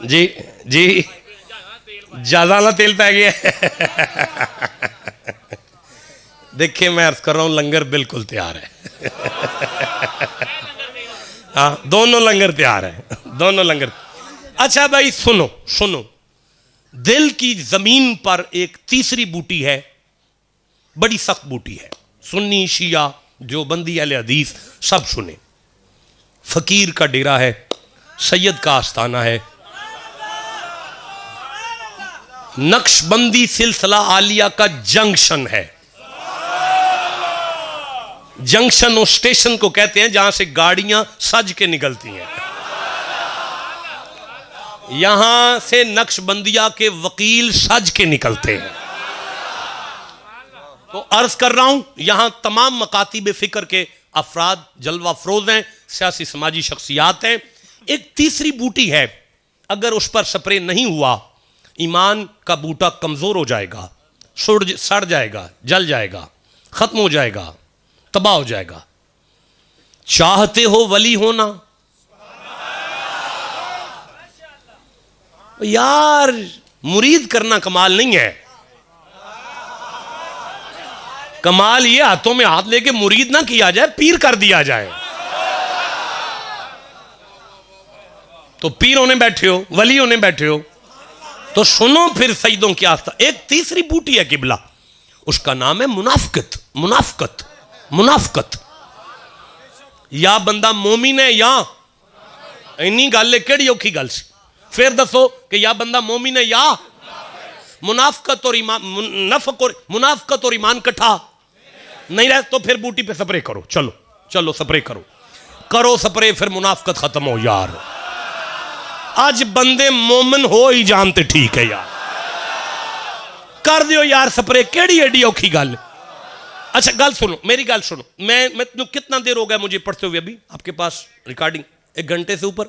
जी जी, ज्यादा ना तेल पै गया। देखिए मैं अर्ज कर रहा हूं, लंगर बिल्कुल तैयार है। हाँ, दोनों लंगर तैयार है, दोनों लंगर। अच्छा भाई सुनो सुनो, दिल की जमीन पर एक तीसरी बूटी है, बड़ी सख्त बूटी है। सुन्नी शिया जो बंदी अहले हदीस सब सुने। फकीर का डेरा है, सैयद का आस्थाना है, नक्शबंदी सिलसिला आलिया का जंक्शन है। जंक्शन उस स्टेशन को कहते हैं जहां से गाड़ियां सज के निकलती हैं। यहां से नक्शबंदिया के वकील सज के निकलते हैं। तो अर्ज कर रहा हूं, यहां तमाम मकातिब फिक्र के अफराद जलवा अफरोज हैं, सियासी समाजी शख्सियात हैं। एक तीसरी बूटी है, अगर उस पर स्प्रे नहीं हुआ ईमान का बूटा कमजोर हो जाएगा, सड़ जाएगा, जल जाएगा, खत्म हो जाएगा, तबाह हो जाएगा। चाहते हो वली होना? यार मुरीद करना कमाल नहीं है। कमाल ये हाथों में हाथ लेके मुरीद ना किया जाए, पीर कर दिया जाए। तो पीर होने बैठे हो, वली होने बैठे हो, तो सुनो फिर सईदों की आस्था। एक तीसरी बूटी है किबला, उसका नाम है मुनाफिकत। मुनाफिकत मुनाफिकत। या बंदा मोमिन है या इन्नी गल है, केड़ी औखी गल सी? फिर दसो कि या बंदा मोमिन है या मुनाफिकत और ईमान, नफक और मुनाफिकत और ईमान इकट्ठा नहीं रहे तो फिर बूटी पे स्प्रे करो। चलो चलो स्प्रे करो, करो स्प्रे, फिर मुनाफिकत खत्म हो यार। आज बंदे मोमिन हो ही जानते, ठीक है यार, कर दियो यार स्प्रे, केड़ी एडी औखी गल। अच्छा गल सुनो, मेरी गल सुनो, मैं कितना देर हो गया मुझे पढ़ते हुए? अभी आपके पास रिकॉर्डिंग 1 घंटे से ऊपर,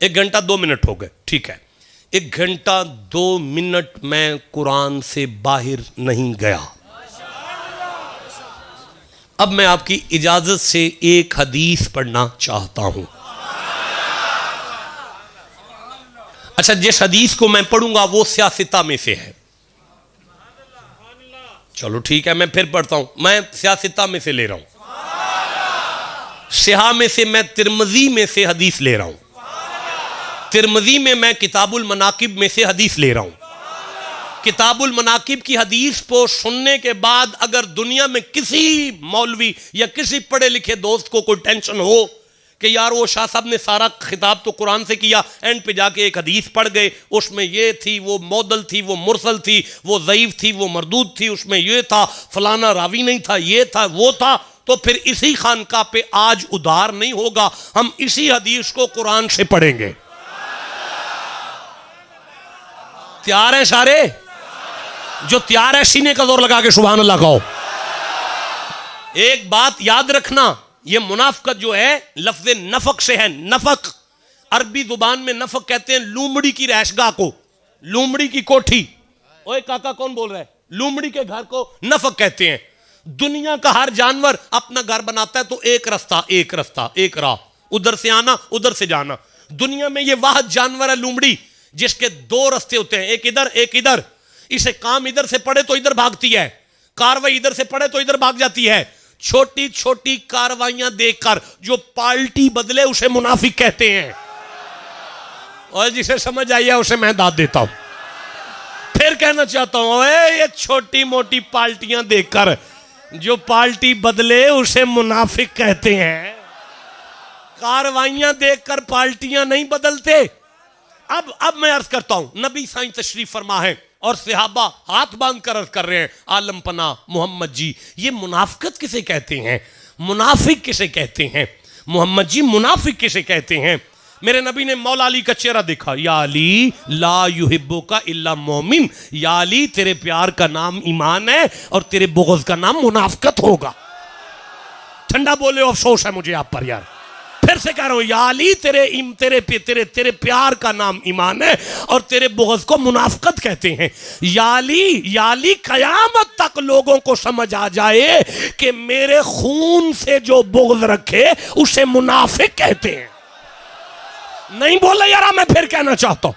1 घंटा 2 मिनट हो गए, ठीक है। 1 घंटा 2 मिनट मैं कुरान से बाहर नहीं गया। अब मैं आपकी इजाजत से एक हदीस पढ़ना चाहता हूं। अच्छा, जिस हदीस को मैं पढ़ूंगा वो सियासता में से है। चलो ठीक है, मैं फिर पढ़ता हूं। मैं सियासता में से ले रहा हूं, सिहा में से मैं तिरमिज़ी में से हदीस ले रहा हूं। तिरमिज़ी में मैं किताबुल मनाकिब में से हदीस ले रहा हूं। किताबुल मनाकिब की हदीस को सुनने के बाद अगर दुनिया में किसी मौलवी या किसी पढ़े लिखे दोस्त को कोई टेंशन हो कि यार वो शाह साहब ने सारा खिताब तो कुरान से किया, एंड पे जाके एक हदीस पढ़ गए, उसमें ये थी, वो मौदल थी, वो मुरसल थी, वो ज़ईफ थी, वो मरदूद थी, उसमें ये था, फलाना रावी नहीं था, ये था, वो था, तो फिर इसी खानका पे आज उधार नहीं होगा, हम इसी हदीस को कुरान से पढ़ेंगे। तैयार है सारे? जो तैयार है सीने का जोर लगा के सुभान अल्लाह कहो। एक बात याद रखना, ये मुनाफिकत जो है लफ्ज नफक से है। नफक अरबी जुबान में नफक कहते हैं लूमड़ी की रहशगाह को, लूमड़ी की कोठी। ओए काका कौन बोल रहा है? लूमड़ी के घर को नफक कहते हैं। दुनिया का हर जानवर अपना घर बनाता है तो एक रास्ता एक राह, उधर से आना उधर से जाना। दुनिया में ये वाहद जानवर है लूमड़ी जिसके 2 रास्ते होते हैं, एक इधर एक इधर। इसे काम इधर से पड़े तो इधर भागती है, कार्रवाई इधर से पड़े तो इधर भाग जाती है। छोटी छोटी कार्रवाइयां देखकर जो पार्टी बदले उसे मुनाफिक कहते हैं। और जिसे समझ आई है उसे मैं दाद देता हूं। फिर कहना चाहता हूं, ये छोटी मोटी पार्टियां देखकर जो पार्टी बदले उसे मुनाफिक कहते हैं। कार्रवाइयां देखकर पार्टियां नहीं बदलते। अब मैं अर्ज करता हूं, नबी साईं तशरीफ फरमा है और सहाबा हाथ बांध कर अर्ज कर रहे हैं, आलम पना मोहम्मद जी, ये मुनाफिकत किसे कहते हैं? मुनाफिक किसे कहते हैं? मोहम्मद जी मुनाफिक किसे कहते हैं? मेरे नबी ने मौला अली का चेहरा देखा, या अली ला युहिब्बुका इल्ला मोमिन, या अली तेरे प्यार का नाम ईमान है और तेरे बुग़्ज़ का नाम मुनाफिकत होगा। ठंडा बोले, अफसोस है मुझे आप पर यार। फिर से कह रहा हूं, या अली तेरे प्यार का नाम ईमान है और तेरे बुग़्ज़ को मुनाफिकत कहते हैं। या अली क़यामत तक लोगों को समझ आ जाए कि मेरे खून से जो बुग़्ज़ रखे उसे मुनाफिक कहते हैं। नहीं बोला यार, मैं फिर कहना चाहता हूं,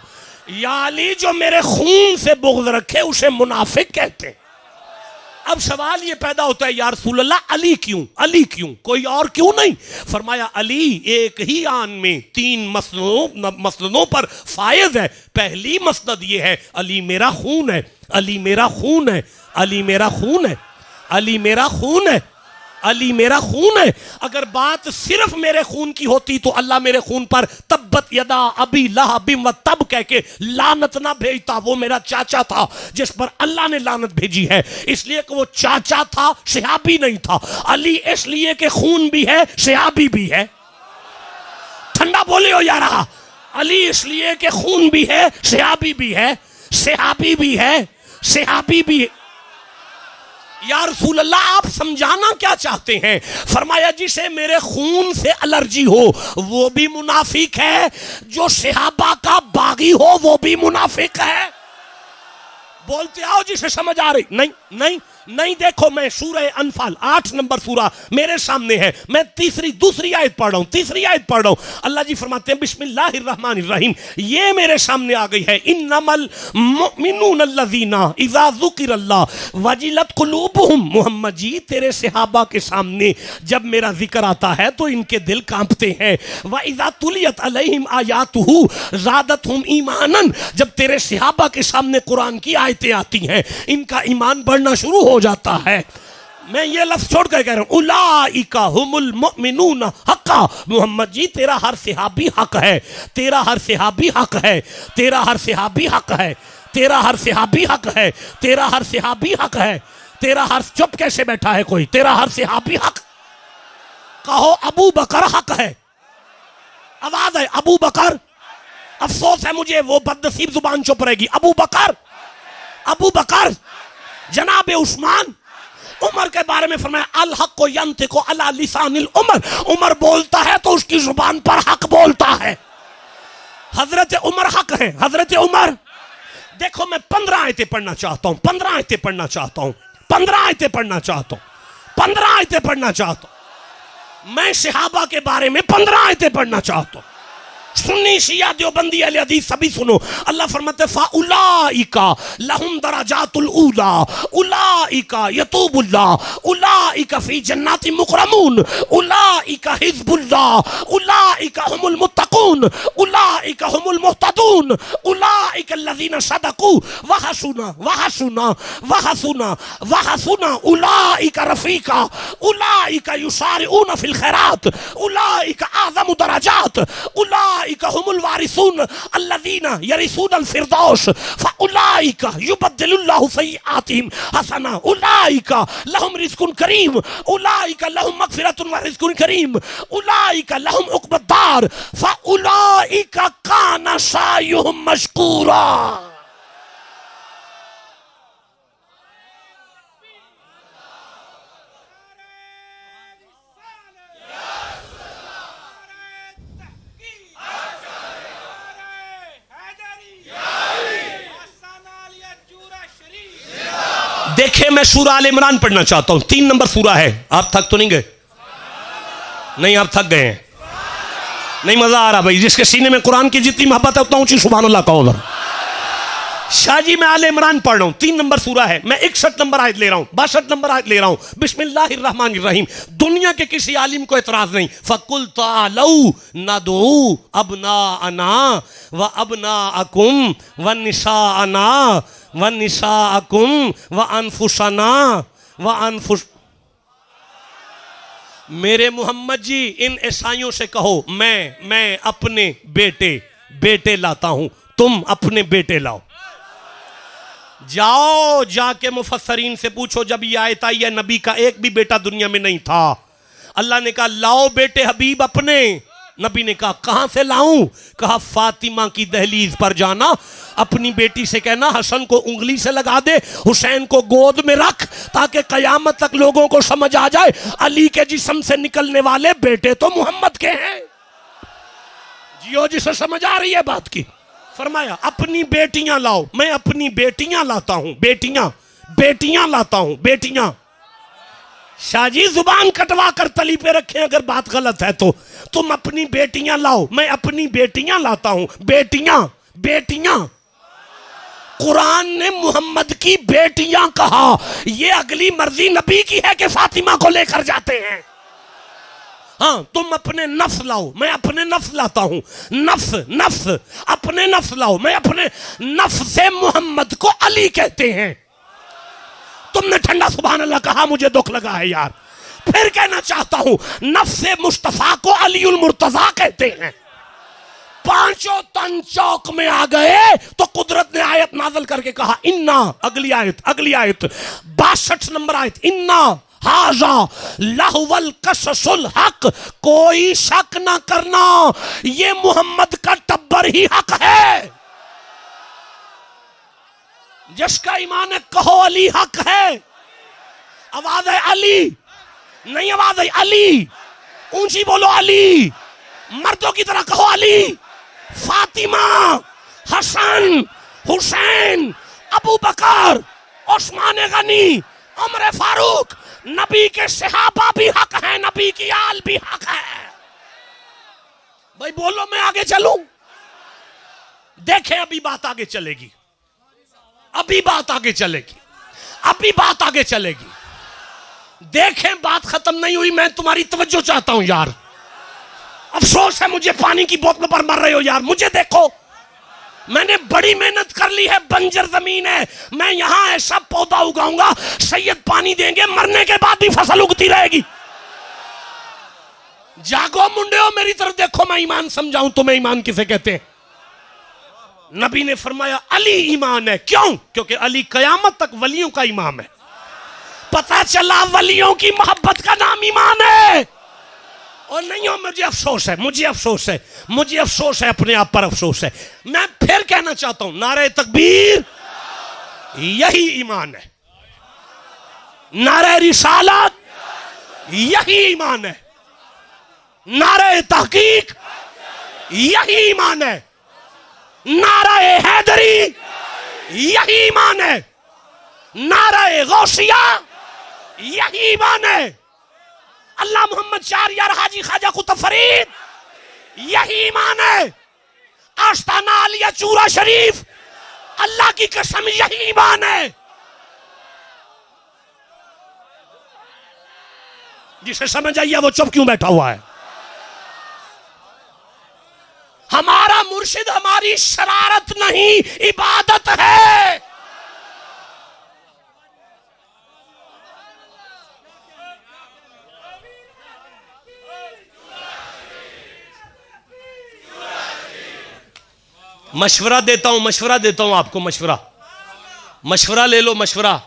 या अली जो मेरे खून से बुग़्ज़ रखे उसे मुनाफिक कहते हैं। अब सवाल ये पैदा होता है, या रसूल अल्लाह अली क्यों, कोई और क्यों नहीं? फरमाया अली एक ही आन में 3 मसनदों पर फायज है। पहली मसनद ये है, अली मेरा खून है, अली मेरा खून है, अली मेरा खून है, अली मेरा खून है, अली मेरा खून है। अगर बात सिर्फ मेरे खून की होती तो अल्लाह मेरे खून पर तब्बत यदा अबी लहबिम व तब कह के लानत ना भेजता। वो मेरा चाचा था जिस पर अल्लाह ने लानत भेजी है, इसलिए कि वो चाचा था, सहाबी नहीं था। अली इसलिए कि खून भी है, सहाबी भी है। ठंडा बोले हो यारा। अली इसलिए कि खून भी है, सहाबी भी है, सहाबी भी है, सहाबी भी है। या रसूल अल्लाह आप समझाना क्या चाहते हैं? फरमाया जिसे मेरे खून से एलर्जी हो वो भी मुनाफिक है, जो सहाबा का बागी हो वो भी मुनाफिक है। बोलते आओ जिसे समझ आ रही। नहीं, नहीं देखो, मैं सूरह अनफाल 8 नंबर सूरा मेरे सामने है, मैं दूसरी आयत पढ़ रहा हूं, तीसरी आयत पढ़ रहा हूं। अल्लाह जी फरमाते हैं बिस्मिल्लाहिर्रहमानिर्रहीम, ये मेरे सामने आ गई है, इन्नमल मुमिनून अल्लज़ीना इज़ा ज़ुकिरल्लाह वजिलत क़ुलूबुहुम। मोहम्मद जी तेरे सहाबा के सामने जब मेरा जिक्र आता है तो इनके दिल कांपते हैं। व इज़ा तुलियत अलैहिम आयातुहु ज़ादतहुम ईमानन, जब तेरे सहाबा के सामने कुरान की आयतें आती हैं इनका ईमान बढ़ना शुरू हो जाता है। मैं ये लफ्ज छोड़ कर कह रहा हूं, उलाइका हुमुल मुमिनून हक्का। मोहम्मद जी तेरा हर सहाबी हक है, तेरा हर सहाबी हक है, तेरा हर सहाबी हक है, तेरा हर सहाबी हक है, तेरा हर सहाबी हक है, तेरा हर, चुप कैसे बैठा है कोई, तेरा हर सहाबी हक। कहो अबू बकर हक है, आवाज है अबू बकर। अफसोस है मुझे वो बदनसीब जुबान चुप रहेगी। अबू बकर, अबू बकर, जनाब उस्मान, उमर के बारे में फरमाया अल हक को यंत को अला लिसानिल उमर, उमर बोलता है तो उसकी जुबान पर हक बोलता है। हजरत उमर हक है, हजरत उमर। देखो मैं 15 आयतें पढ़ना चाहता हूं, 15 आयतें पढ़ना चाहता हूं, 15 आयतें पढ़ना चाहता हूं, 15 आयतें पढ़ना चाहता हूं। मैं सहाबा के बारे में 15 आयतें पढ़ना चाहता हूं। सुन्नी शिया देवबंदी अहले हदीस सभी सुनो। अल्लाह फरमाते फाउलाइका लहुम दराजातुल ऊला उलाइका यतूबुल्लाह उलाइका फी जन्नाति मुकरमून उलाइका हिज़्बुल्लाह उलाइका हुमुल मुत्तकून उलाइका हुमुल मुहतदून उलाइका अल्लज़ीना सदकू व हसुना उलाइका रफीका उलाइका युसारिऊना फिल खैरात उलाइका आज़मु दराजात उलाइका हुमुल वारिसून अल्लज़ीना यरिसूनल फिरदौस फउलाइका युबद्दिलुल्लाहु सय्यिआतिहिम हसना उलाइका लहुम रिज़्कुन करीम उलाइका लहुम मग़फ़िरतुन व रिज़्कुन करीम उलाइका लहुम उक़बद्दार फउलाइका काना सायुहुम मशकूरा। देखे मैं सूरा आल इमरान पढ़ना चाहता हूं, 3 नंबर सूरा है। आप थक तो नहीं गए? नहीं, आप थक गए हैं? नहीं, मजा आ रहा भाई। जिसके सीने में कुरान की जितनी मोहब्बत है उतना ऊंची सुभान अल्लाह कहो। उधर शाह जी मैं आल इमरान पढ़ रहा हूं, 3 नंबर सूरा है। मैं 61 नंबर आयत ले रहा हूं, 62 नंबर आयत ले रहा हूं। बिस्मिल्लाहिर्रहमानिर्रहीम। दुनिया के किसी आलिम को एतराज नहीं। फकुल तालऊ नदू अबनाअना व अबनाअकुम व निसाअना व निसाअकुम व अनफुसना व अनफुस। मेरे मोहम्मद जी इन ईसाइयों से कहो मैं अपने बेटे लाता हूं, तुम अपने बेटे लाओ। जाओ जाके मुफस्सरीन से पूछो, जब ये आयत आई है नबी का एक भी बेटा दुनिया में नहीं था। अल्लाह ने कहा लाओ बेटे हबीब अपने। नबी ने कहा कहां से लाऊं? कहा फातिमा की दहलीज पर जाना, अपनी बेटी से कहना हसन को उंगली से लगा दे, हुसैन को गोद में रख, ताकि कयामत तक लोगों को समझ आ जाए अली के जिस्म से निकलने वाले बेटे तो मोहम्मद के हैं। जियो जिसे समझ आ रही है बात की। फरमाया अपनी बेटियां लाओ। मैं अपनी बेटियां लाता हूं, बेटियां लाता हूं, बेटियां। शाहजी जुबान कटवा कर तली पे रखें अगर बात गलत है तो। तुम अपनी बेटियां लाओ, मैं अपनी बेटियां लाता हूं। बेटियां कुरान ने मोहम्मद की बेटियां कहा। यह अगली मर्जी नबी की है कि फातिमा को लेकर जाते हैं। हाँ, तुम अपने नफ्स लाओ, मैं अपने नफ्स लाता हूं। नफ्स अपने नफ्स लाओ, मैं अपने नफ्स से मोहम्मद को अली कहते हैं। तुमने ठंडा सुभान अल्लाह कहा, मुझे दुख लगा है यार। फिर कहना चाहता हूं नफ्स से मुस्तफा को अलीउल मुर्तजा कहते हैं। पांचों तन चौक में आ गए तो कुदरत ने आयत नाज़िल करके कहा इन्ना। अगली आयत 62 नंबर आयत, इन्ना हाजा लहुवल कससुल हक। कोई शक ना करना, ये मोहम्मद का टब्बर ही हक है। जिसका ईमान है कहो अली हक है। आवाज है अली, नहीं आवाज है अली। ऊंची बोलो अली, मर्दों की तरह कहो अली। फातिमा, हसन, हुसैन, अबू बकर, उस्मान गनी, उमर फारूक, नबी के सहाबा भी हक है, नबी की आल भी हक है। भाई बोलो मैं आगे चलूं? देखें अभी बात आगे चलेगी, अभी बात आगे चलेगी, अभी बात आगे चलेगी। देखें बात खत्म नहीं हुई, मैं तुम्हारी तवज्जो चाहता हूं यार। अफसोस है मुझे, पानी की बोतलों पर मर रहे हो यार। मुझे देखो, मैंने बड़ी मेहनत कर ली है, बंजर जमीन है, मैं यहां ऐसा पौधा उगाऊंगा, सैयद पानी देंगे, मरने के बाद भी फसल उगती रहेगी। जागो मुंडे, मेरी तरफ देखो, मैं ईमान समझाऊं तुम्हें ईमान किसे कहते हैं। नबी ने फरमाया अली ईमान है। क्यों? क्योंकि अली कयामत तक वलियों का इमाम है। पता चला वलियों की मोहब्बत का नाम ईमान है। और नहीं हो, मुझे अफसोस है, मुझे अफसोस है, मुझे अफसोस है, अपने आप पर अफसोस है। मैं फिर कहना चाहता हूं, नारे तकबीर, यही ईमान है। नारे रिसालत, यही ईमान है। नारे तहकीक, यही ईमान है। नारे हैदरी, यही ईमान है। नारे गौसिया, यही ईमान है। अल्लाह मोहम्मद चार यार हाजी ख्वाजा कुतुब फरीद, यही ईमान है। आस्ताना आलिया चूरा शरीफ, अल्लाह की कसम यही ईमान है। जिसे समझ आइए वो चुप क्यों बैठा हुआ है? हमारा मुर्शिद हमारी शरारत नहीं, इबादत है। मशवरा देता हूं आपको, मशवरा ले लो, मशवरा।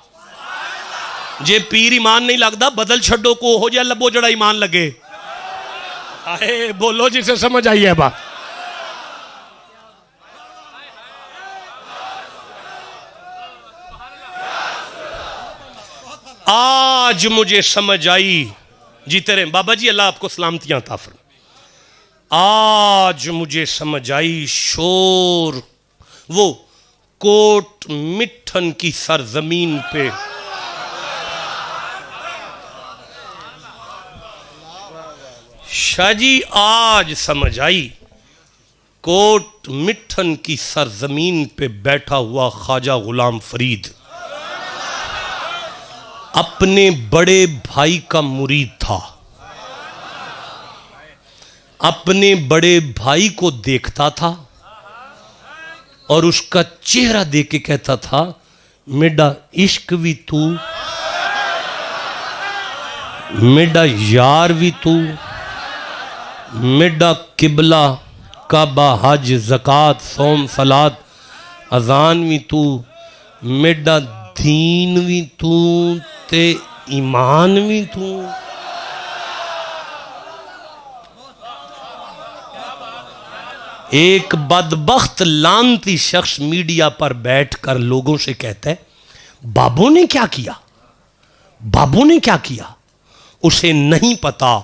जे पीर ईमान नहीं लगता, बदल छड़ो को हो जाए लबो जड़ा ईमान लगे। आए बोलो जिसे समझ आई है बात। आज मुझे समझ आई, जीते रहे बाबा जी, अल्लाह आपको सलामतियां अता फरमाए। आज मुझे समझ आई, शोर वो कोट मिठन की सरजमीन पे शाहजी, आज समझ आई, कोट मिठन की सरजमीन पे बैठा हुआ ख्वाजा गुलाम फरीद अपने बड़े भाई का मुरीद था। अपने बड़े भाई को देखता था और उसका चेहरा देख के कहता था, मेरा इश्क भी तू, मेरा यार भी तू, मेरा किबला काबा हज ज़कात सोम सलात अजान भी तू, मेरा दीन भी तू ते ईमान भी तू। एक बदबख्त लानती शख्स मीडिया पर बैठकर लोगों से कहता है, बाबू ने क्या किया, बाबू ने क्या किया। उसे नहीं पता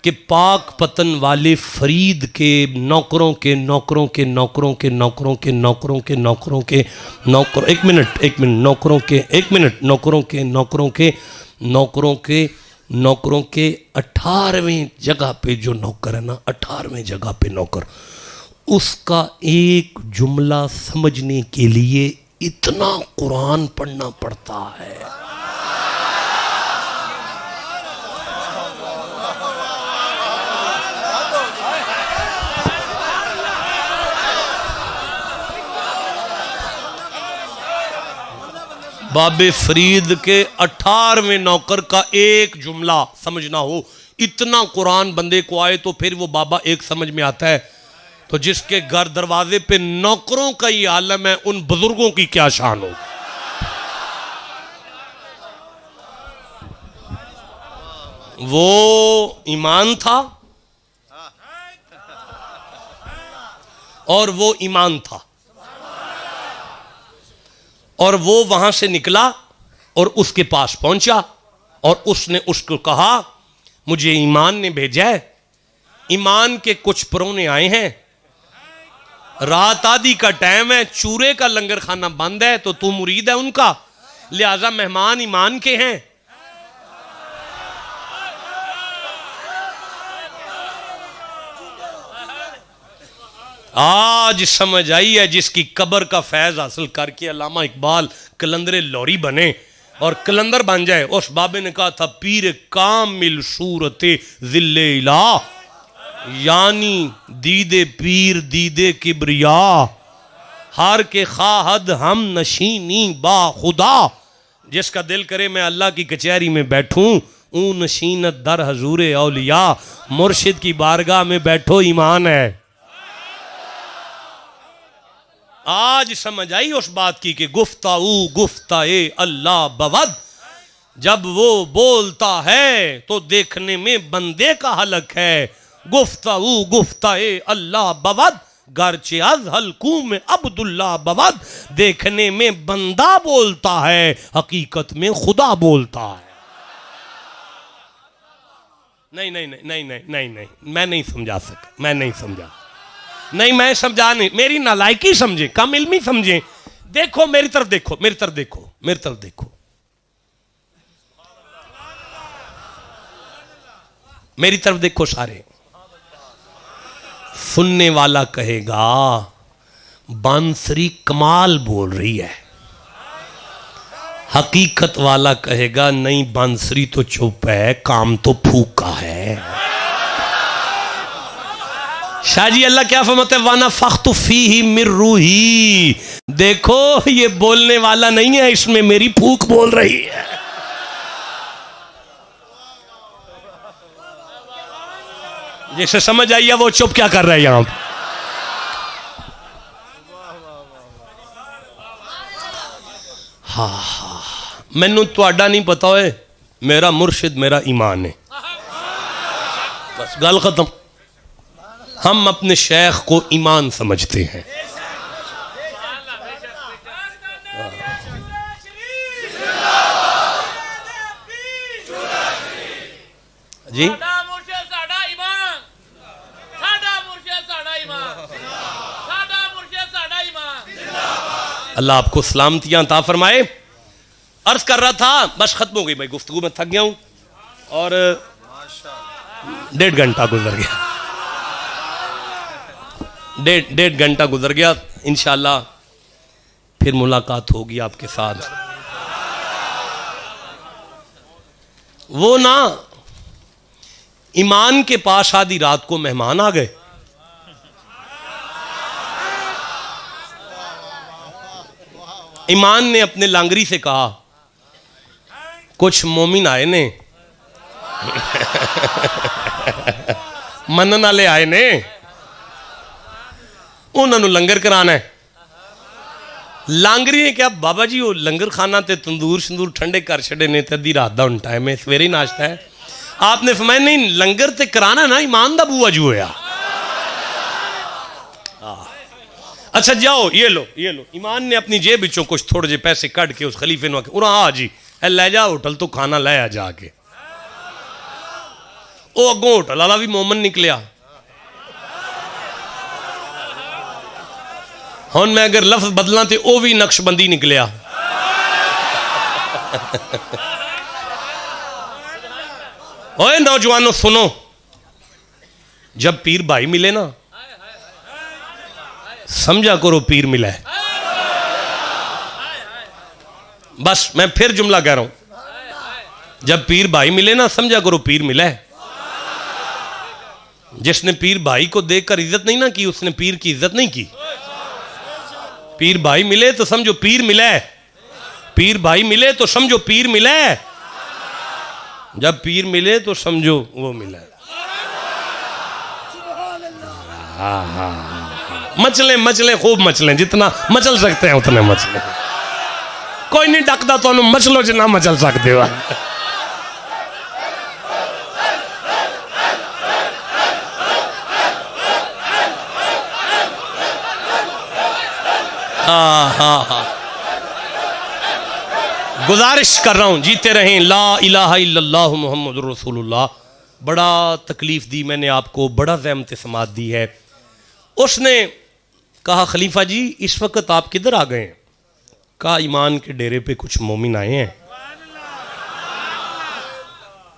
कि पाक पतन वाले फरीद के नौकरों के नौकरों के नौकरों के नौकरों के नौकरों के नौकरों के नौकर, एक मिनट नौकरों के, एक मिनट, नौकरों के नौकरों के नौकरों के नौकरों के 18वें जगह पे जो नौकर है ना, 18वें जगह पे नौकर, उसका एक जुमला समझने के लिए इतना कुरान पढ़ना पड़ता है। बाबे फरीद के 18वें नौकर का एक जुमला समझना हो, इतना कुरान बंदे को आए तो फिर वो बाबा एक समझ में आता है। तो जिसके घर दरवाजे पे नौकरों का ही आलम है, उन बुजुर्गों की क्या शान हो। वो ईमान था और वो ईमान था, और वो वहां से निकला और उसके पास पहुंचा और उसने उसको कहा, मुझे ईमान ने भेजा है, ईमान के कुछ परौने आए हैं, रात आदि का टाइम है, चूरे का लंगर खाना बंद है, तो तू मुरीद है उनका, लिहाजा मेहमान ईमान के हैं। आज समझ आई है जिसकी कब्र का फैज हासिल करके अल्लामा इकबाल कलंदर लौरी बने और कलंदर बन जाए। उस बाबे ने कहा था पीर कामिल सूरते जिल्ले इला, यानी दीदे पीर दीदे किबरिया, हार के खाहद हम नशीनी बा खुदा। जिसका दिल करे मैं अल्लाह की कचहरी में बैठूं, ऊ नशीनत दर हजूर औलिया, मुर्शिद की बारगाह में बैठो ईमान है। आज समझ आई उस बात की कि गुफ्ताऊ गुफ्ताए अल्लाह बवद, जब वो बोलता है तो देखने में बंदे का हलक है। गुफ्ताऊ गुफ्ताए अल्लाह बवद, गर्चे अज हल्कू में अब्दुल्ला बवद, देखने में बंदा बोलता है, हकीकत में खुदा बोलता है। नहीं नहीं नहीं नहीं नहीं नहीं नहीं, मैं नहीं समझा सका, मैं नहीं समझा, नहीं मैं समझा नहीं, मेरी नालायकी समझे, कम इल्मी समझे। देखो मेरी तरफ देखो, मेरी तरफ देखो, मेरी तरफ देखो, मेरी तरफ देखो सारे। सुनने वाला कहेगा बांसुरी कमाल बोल रही है, हकीकत वाला कहेगा नहीं बांसुरी तो चुप है, काम तो फूका है। शाह जी अल्लाह क्या फरमाते हैं, वाना फख्तु फीही मिर रूही, देखो ये बोलने वाला नहीं है, इसमें मेरी फूक बोल रही है। जिसे समझ आई है वो चुप क्या कर रहा है यहां। हाँ मैनू तुहाडा नहीं पता है, मेरा मुर्शिद मेरा ईमान है, बस गल खत्म। हम अपने शेख को ईमान समझते हैं। जी अल्लाह आपको सलामतियां अता फरमाए। अर्ज कर रहा था, बस खत्म हो गई भाई गुफ्तगू, में थक गया हूं और 1.5 घंटा गुजर गया, 1.5 घंटा गुजर गया। इंशाअल्लाह फिर मुलाकात होगी आपके साथ। वो ना ईमान के पास आधी रात को मेहमान आ गए, ईमान ने अपने लांगरी से कहा कुछ मोमिन आए ने मनन वाले आए ने, उन्होंने लंगर कराना है। लांगरी ने क्या बाबा जी वो लंगर खाना ते तंदूर शंदूर ठंडे कर छड़े ने, अद्धी रात का हुण टाइम है, सवेरे ही नाश्ता है। आपने फरमाया नहीं लंगर ते कराना ना ईमान दा बूआ जू होया। अच्छा जाओ ये लो ये लो। ईमान ने अपनी जेब विचों कुछ थोड़े जे पैसे कट के उस खलीफे ने आखे आ जी ले जा होटल तो खाना ले आ जाके। वो अगों होटल वाला भी मोमन निकलिया। हुण मैं अगर लफ्ज बदला तो वह भी नक्शबंदी निकलिया। ओए नौजवानों सुनो, जब पीर भाई मिले ना समझा करो पीर मिला है। बस मैं फिर जुमला कह रहा हूं, जब पीर भाई मिले ना समझा करो पीर मिला है। जिसने पीर भाई को देखकर इज्जत नहीं ना की उसने पीर की इज्जत नहीं की। पीर भाई मिले तो समझो पीर मिला है, पीर भाई मिले तो समझो पीर मिला है, जब पीर मिले तो समझो वो मिला है। मचलें मचलें खूब मचलें, जितना मचल सकते हैं उतने मचलें। कोई नहीं डकता तो मचलो जितना मचल सकते हो। गुजारिश कर रहा हूं जीते रहें ला इलाहा इल्लल्लाह मुहम्मदुर रसूलुल्लाह। बड़ा तकलीफ दी मैंने आपको, बड़ा ज़हमत समात दी है। उसने कहा खलीफा जी इस वक्त आप किधर आ गए हैं? कहा ईमान के डेरे पे कुछ मोमिन आए हैं।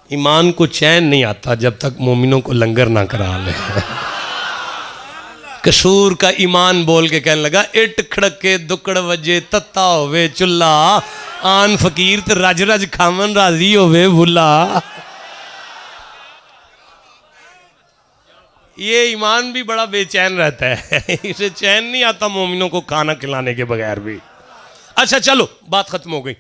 ईमान को चैन नहीं आता जब तक मोमिनों को लंगर ना करा ले। कसूर का ईमान बोल के कहने लगा, इट खड़के दुकड़ वजे तत्ता होवे चुल्ला, आन फकीर ते रज रज खावन राजी होवे भुला। ये ईमान भी बड़ा बेचैन रहता है, इसे चैन नहीं आता मोमिनों को खाना खिलाने के बगैर भी। अच्छा चलो बात खत्म हो गई,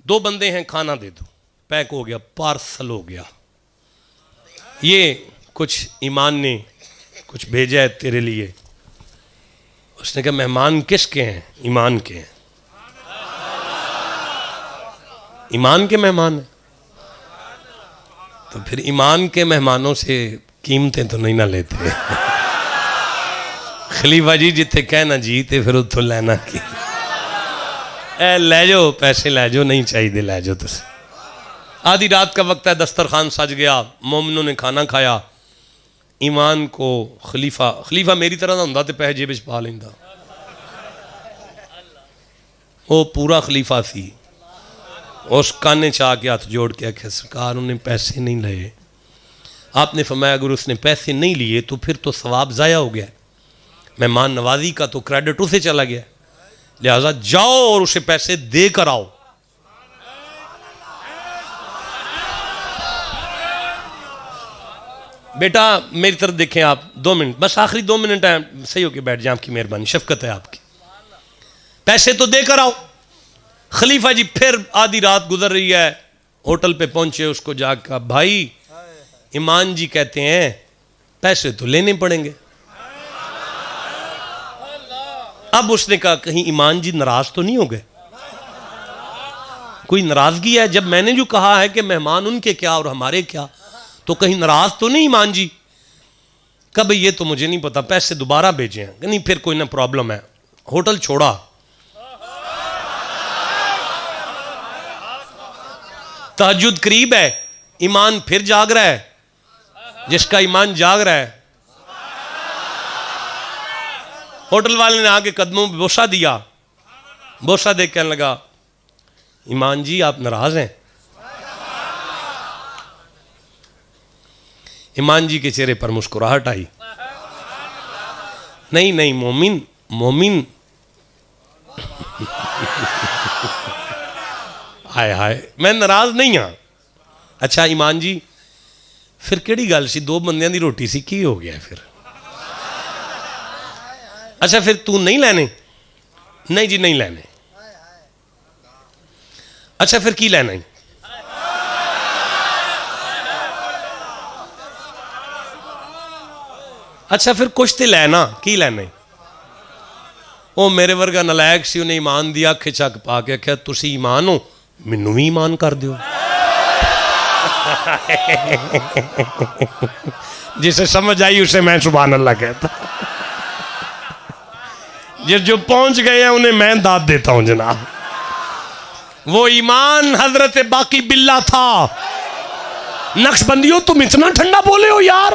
2 बंदे हैं, खाना दे दो, पैक हो गया, पार्सल हो गया। ये कुछ ईमान ने कुछ भेजा है तेरे लिए। उसने कहा मेहमान किसके हैं? ईमान के हैं। ईमान के मेहमान हैं, तो फिर ईमान के मेहमानों से कीमतें तो नहीं ना लेते। खलीफा जी जिथे कहना जी ते फिर उतो लेना की। ए ले जाओ, पैसे ले जाओ, नहीं चाहिए ले जाओ तुम। आधी रात का वक्त है, दस्तरखान सज गया, मोमिनों ने खाना खाया। ईमान को खलीफा मेरी तरह का होंदा ते पैसे जेब च पा लेंदा। वो पूरा खलीफा सी। उस काने च आके हाथ जोड़ के आखे सरकार उन्हें पैसे नहीं लिए। आपने फरमाया अगर उसने पैसे नहीं लिए तो फिर तो सवाब ज़ाया हो गया, मेहमान नवाजी का तो क्रेडिट उसे चला गया, लिहाजा जाओ और उसे पैसे दे कर आओ। बेटा मेरी तरफ देखें आप, 2 मिनट बस, आखिरी 2 मिनट है, सही होके बैठ जाए, आपकी मेहरबानी, शफकत है आपकी, पैसे तो देकर आओ। खलीफा जी फिर आधी रात गुजर रही है, होटल पे पहुंचे, उसको जाकर भाई ईमान जी कहते हैं पैसे तो लेने पड़ेंगे। अब उसने कहा कहीं ईमान जी नाराज तो नहीं हो गए, कोई नाराजगी है? जब मैंने जो कहा है कि मेहमान उनके क्या और हमारे क्या, तो कहीं नाराज तो नहीं ईमान जी? कब ये तो मुझे नहीं पता, पैसे दोबारा भेजे हैं। नहीं फिर कोई ना प्रॉब्लम है। होटल छोड़ा, तहज्जुद करीब है, ईमान फिर जाग रहा है। जिसका ईमान जाग रहा है, होटल वाले ने आके कदमों में बोसा दिया, बोसा देख कहने लगा ईमान जी आप नाराज हैं? ईमान जी के चेहरे पर मुस्कुराहट आई। नहीं नहीं मोमिन, मोमिन हाय हाय मैं नाराज नहीं हाँ। अच्छा ईमान जी फिर केड़ी गल सी, 2 बंदियां दी रोटी सी, की हो गया फिर? अच्छा फिर तू नहीं लेने? नहीं जी नहीं लेने। अच्छा फिर की लेना है? अच्छा फिर कुछ तो लेना, की लेना है? वो मेरे वर्गा नलायक सी, उन्हें ईमान दी अख चक पा के आख्या तुसी ईमान हो, मैनू भी ईमान कर दो। जिसे समझ आई उसे मैं सुभान अल्लाह कहता, जो पहुंच गए हैं उन्हें मैं दाद देता हूं जनाब। वो ईमान हजरत बाकी बिल्ला था। नक्शबंदियों तुम इतना ठंडा बोले हो यार।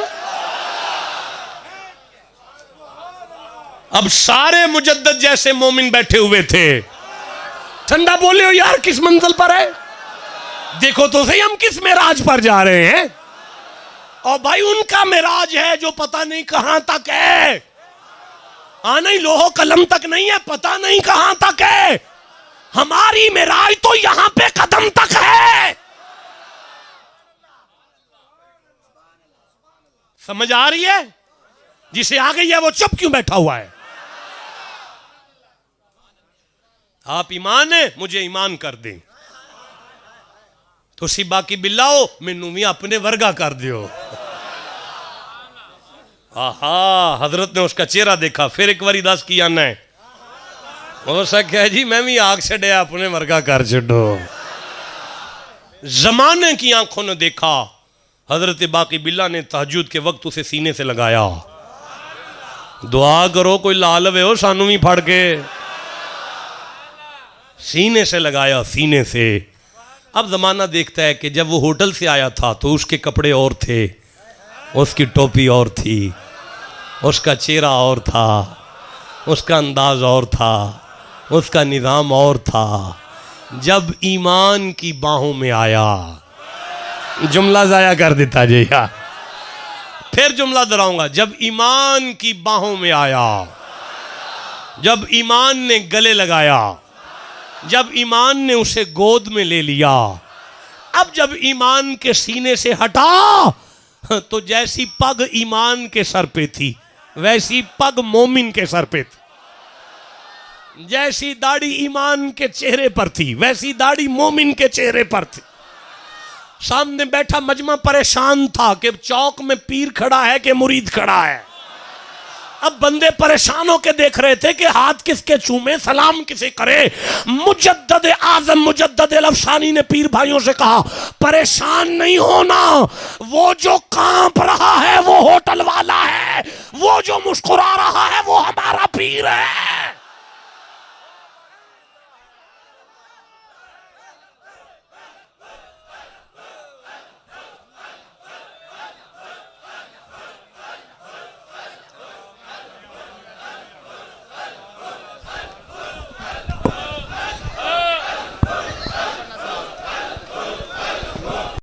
अब सारे मुजद्दद जैसे मोमिन बैठे हुए थे, ठंडा बोले हो यार, किस मंजिल पर है? देखो तो सही हम किस मेराज पर जा रहे हैं। और भाई उनका मेराज है जो पता नहीं कहां तक है, आना ही लोहो कलम तक नहीं है, पता नहीं कहां तक है। हमारी मेराज तो यहां पे कदम तक है। समझ आ रही है? जिसे आ गई है वो चुप क्यों बैठा हुआ है? आप ईमान है, मुझे ईमान कर दें, तुसी बाकी बिल्लाओ, मैनू भी अपने वर्गा कर दियो। आहा हजरत ने उसका चेहरा देखा, फिर एक बारी दस की आना है। हो सके जी मैं भी आग छड़िया, अपने वर्गा कर छो। जमाने की आंखों ने देखा, हजरत बाकी बिल्ला ने तहज्जुद के वक्त उसे सीने से लगाया। दुआ करो कोई ला लवे हो सानू भी फड़ के। सीने से लगाया, सीने से। अब जमाना देखता है कि जब वो होटल से आया था तो उसके कपड़े और थे, उसकी टोपी और थी, उसका चेहरा और था, उसका अंदाज और था। उसका निज़ाम और था। जब ईमान की बाहों में आया, जुमला जाया कर देता जी यार, फिर जुमला दोहराऊंगा। जब ईमान की बाहों में आया, जब ईमान ने गले लगाया, जब ईमान ने उसे गोद में ले लिया, अब जब ईमान के सीने से हटा तो जैसी पग ईमान के सर पे थी वैसी पग मोमिन के सर पे थी। जैसी दाढ़ी ईमान के चेहरे पर थी वैसी दाढ़ी मोमिन के चेहरे पर थी। सामने बैठा मजमा परेशान था कि चौक में पीर खड़ा है कि मुरीद खड़ा है। अब बंदे परेशान होके देख रहे थे कि हाथ किसके चूमे, सलाम किसे करे। मुजद्दद आजम मुजद्दद अफसानी ने पीर भाइयों से कहा, परेशान नहीं होना, वो जो कांप रहा है वो होटल वाला है, वो जो मुस्कुरा रहा है वो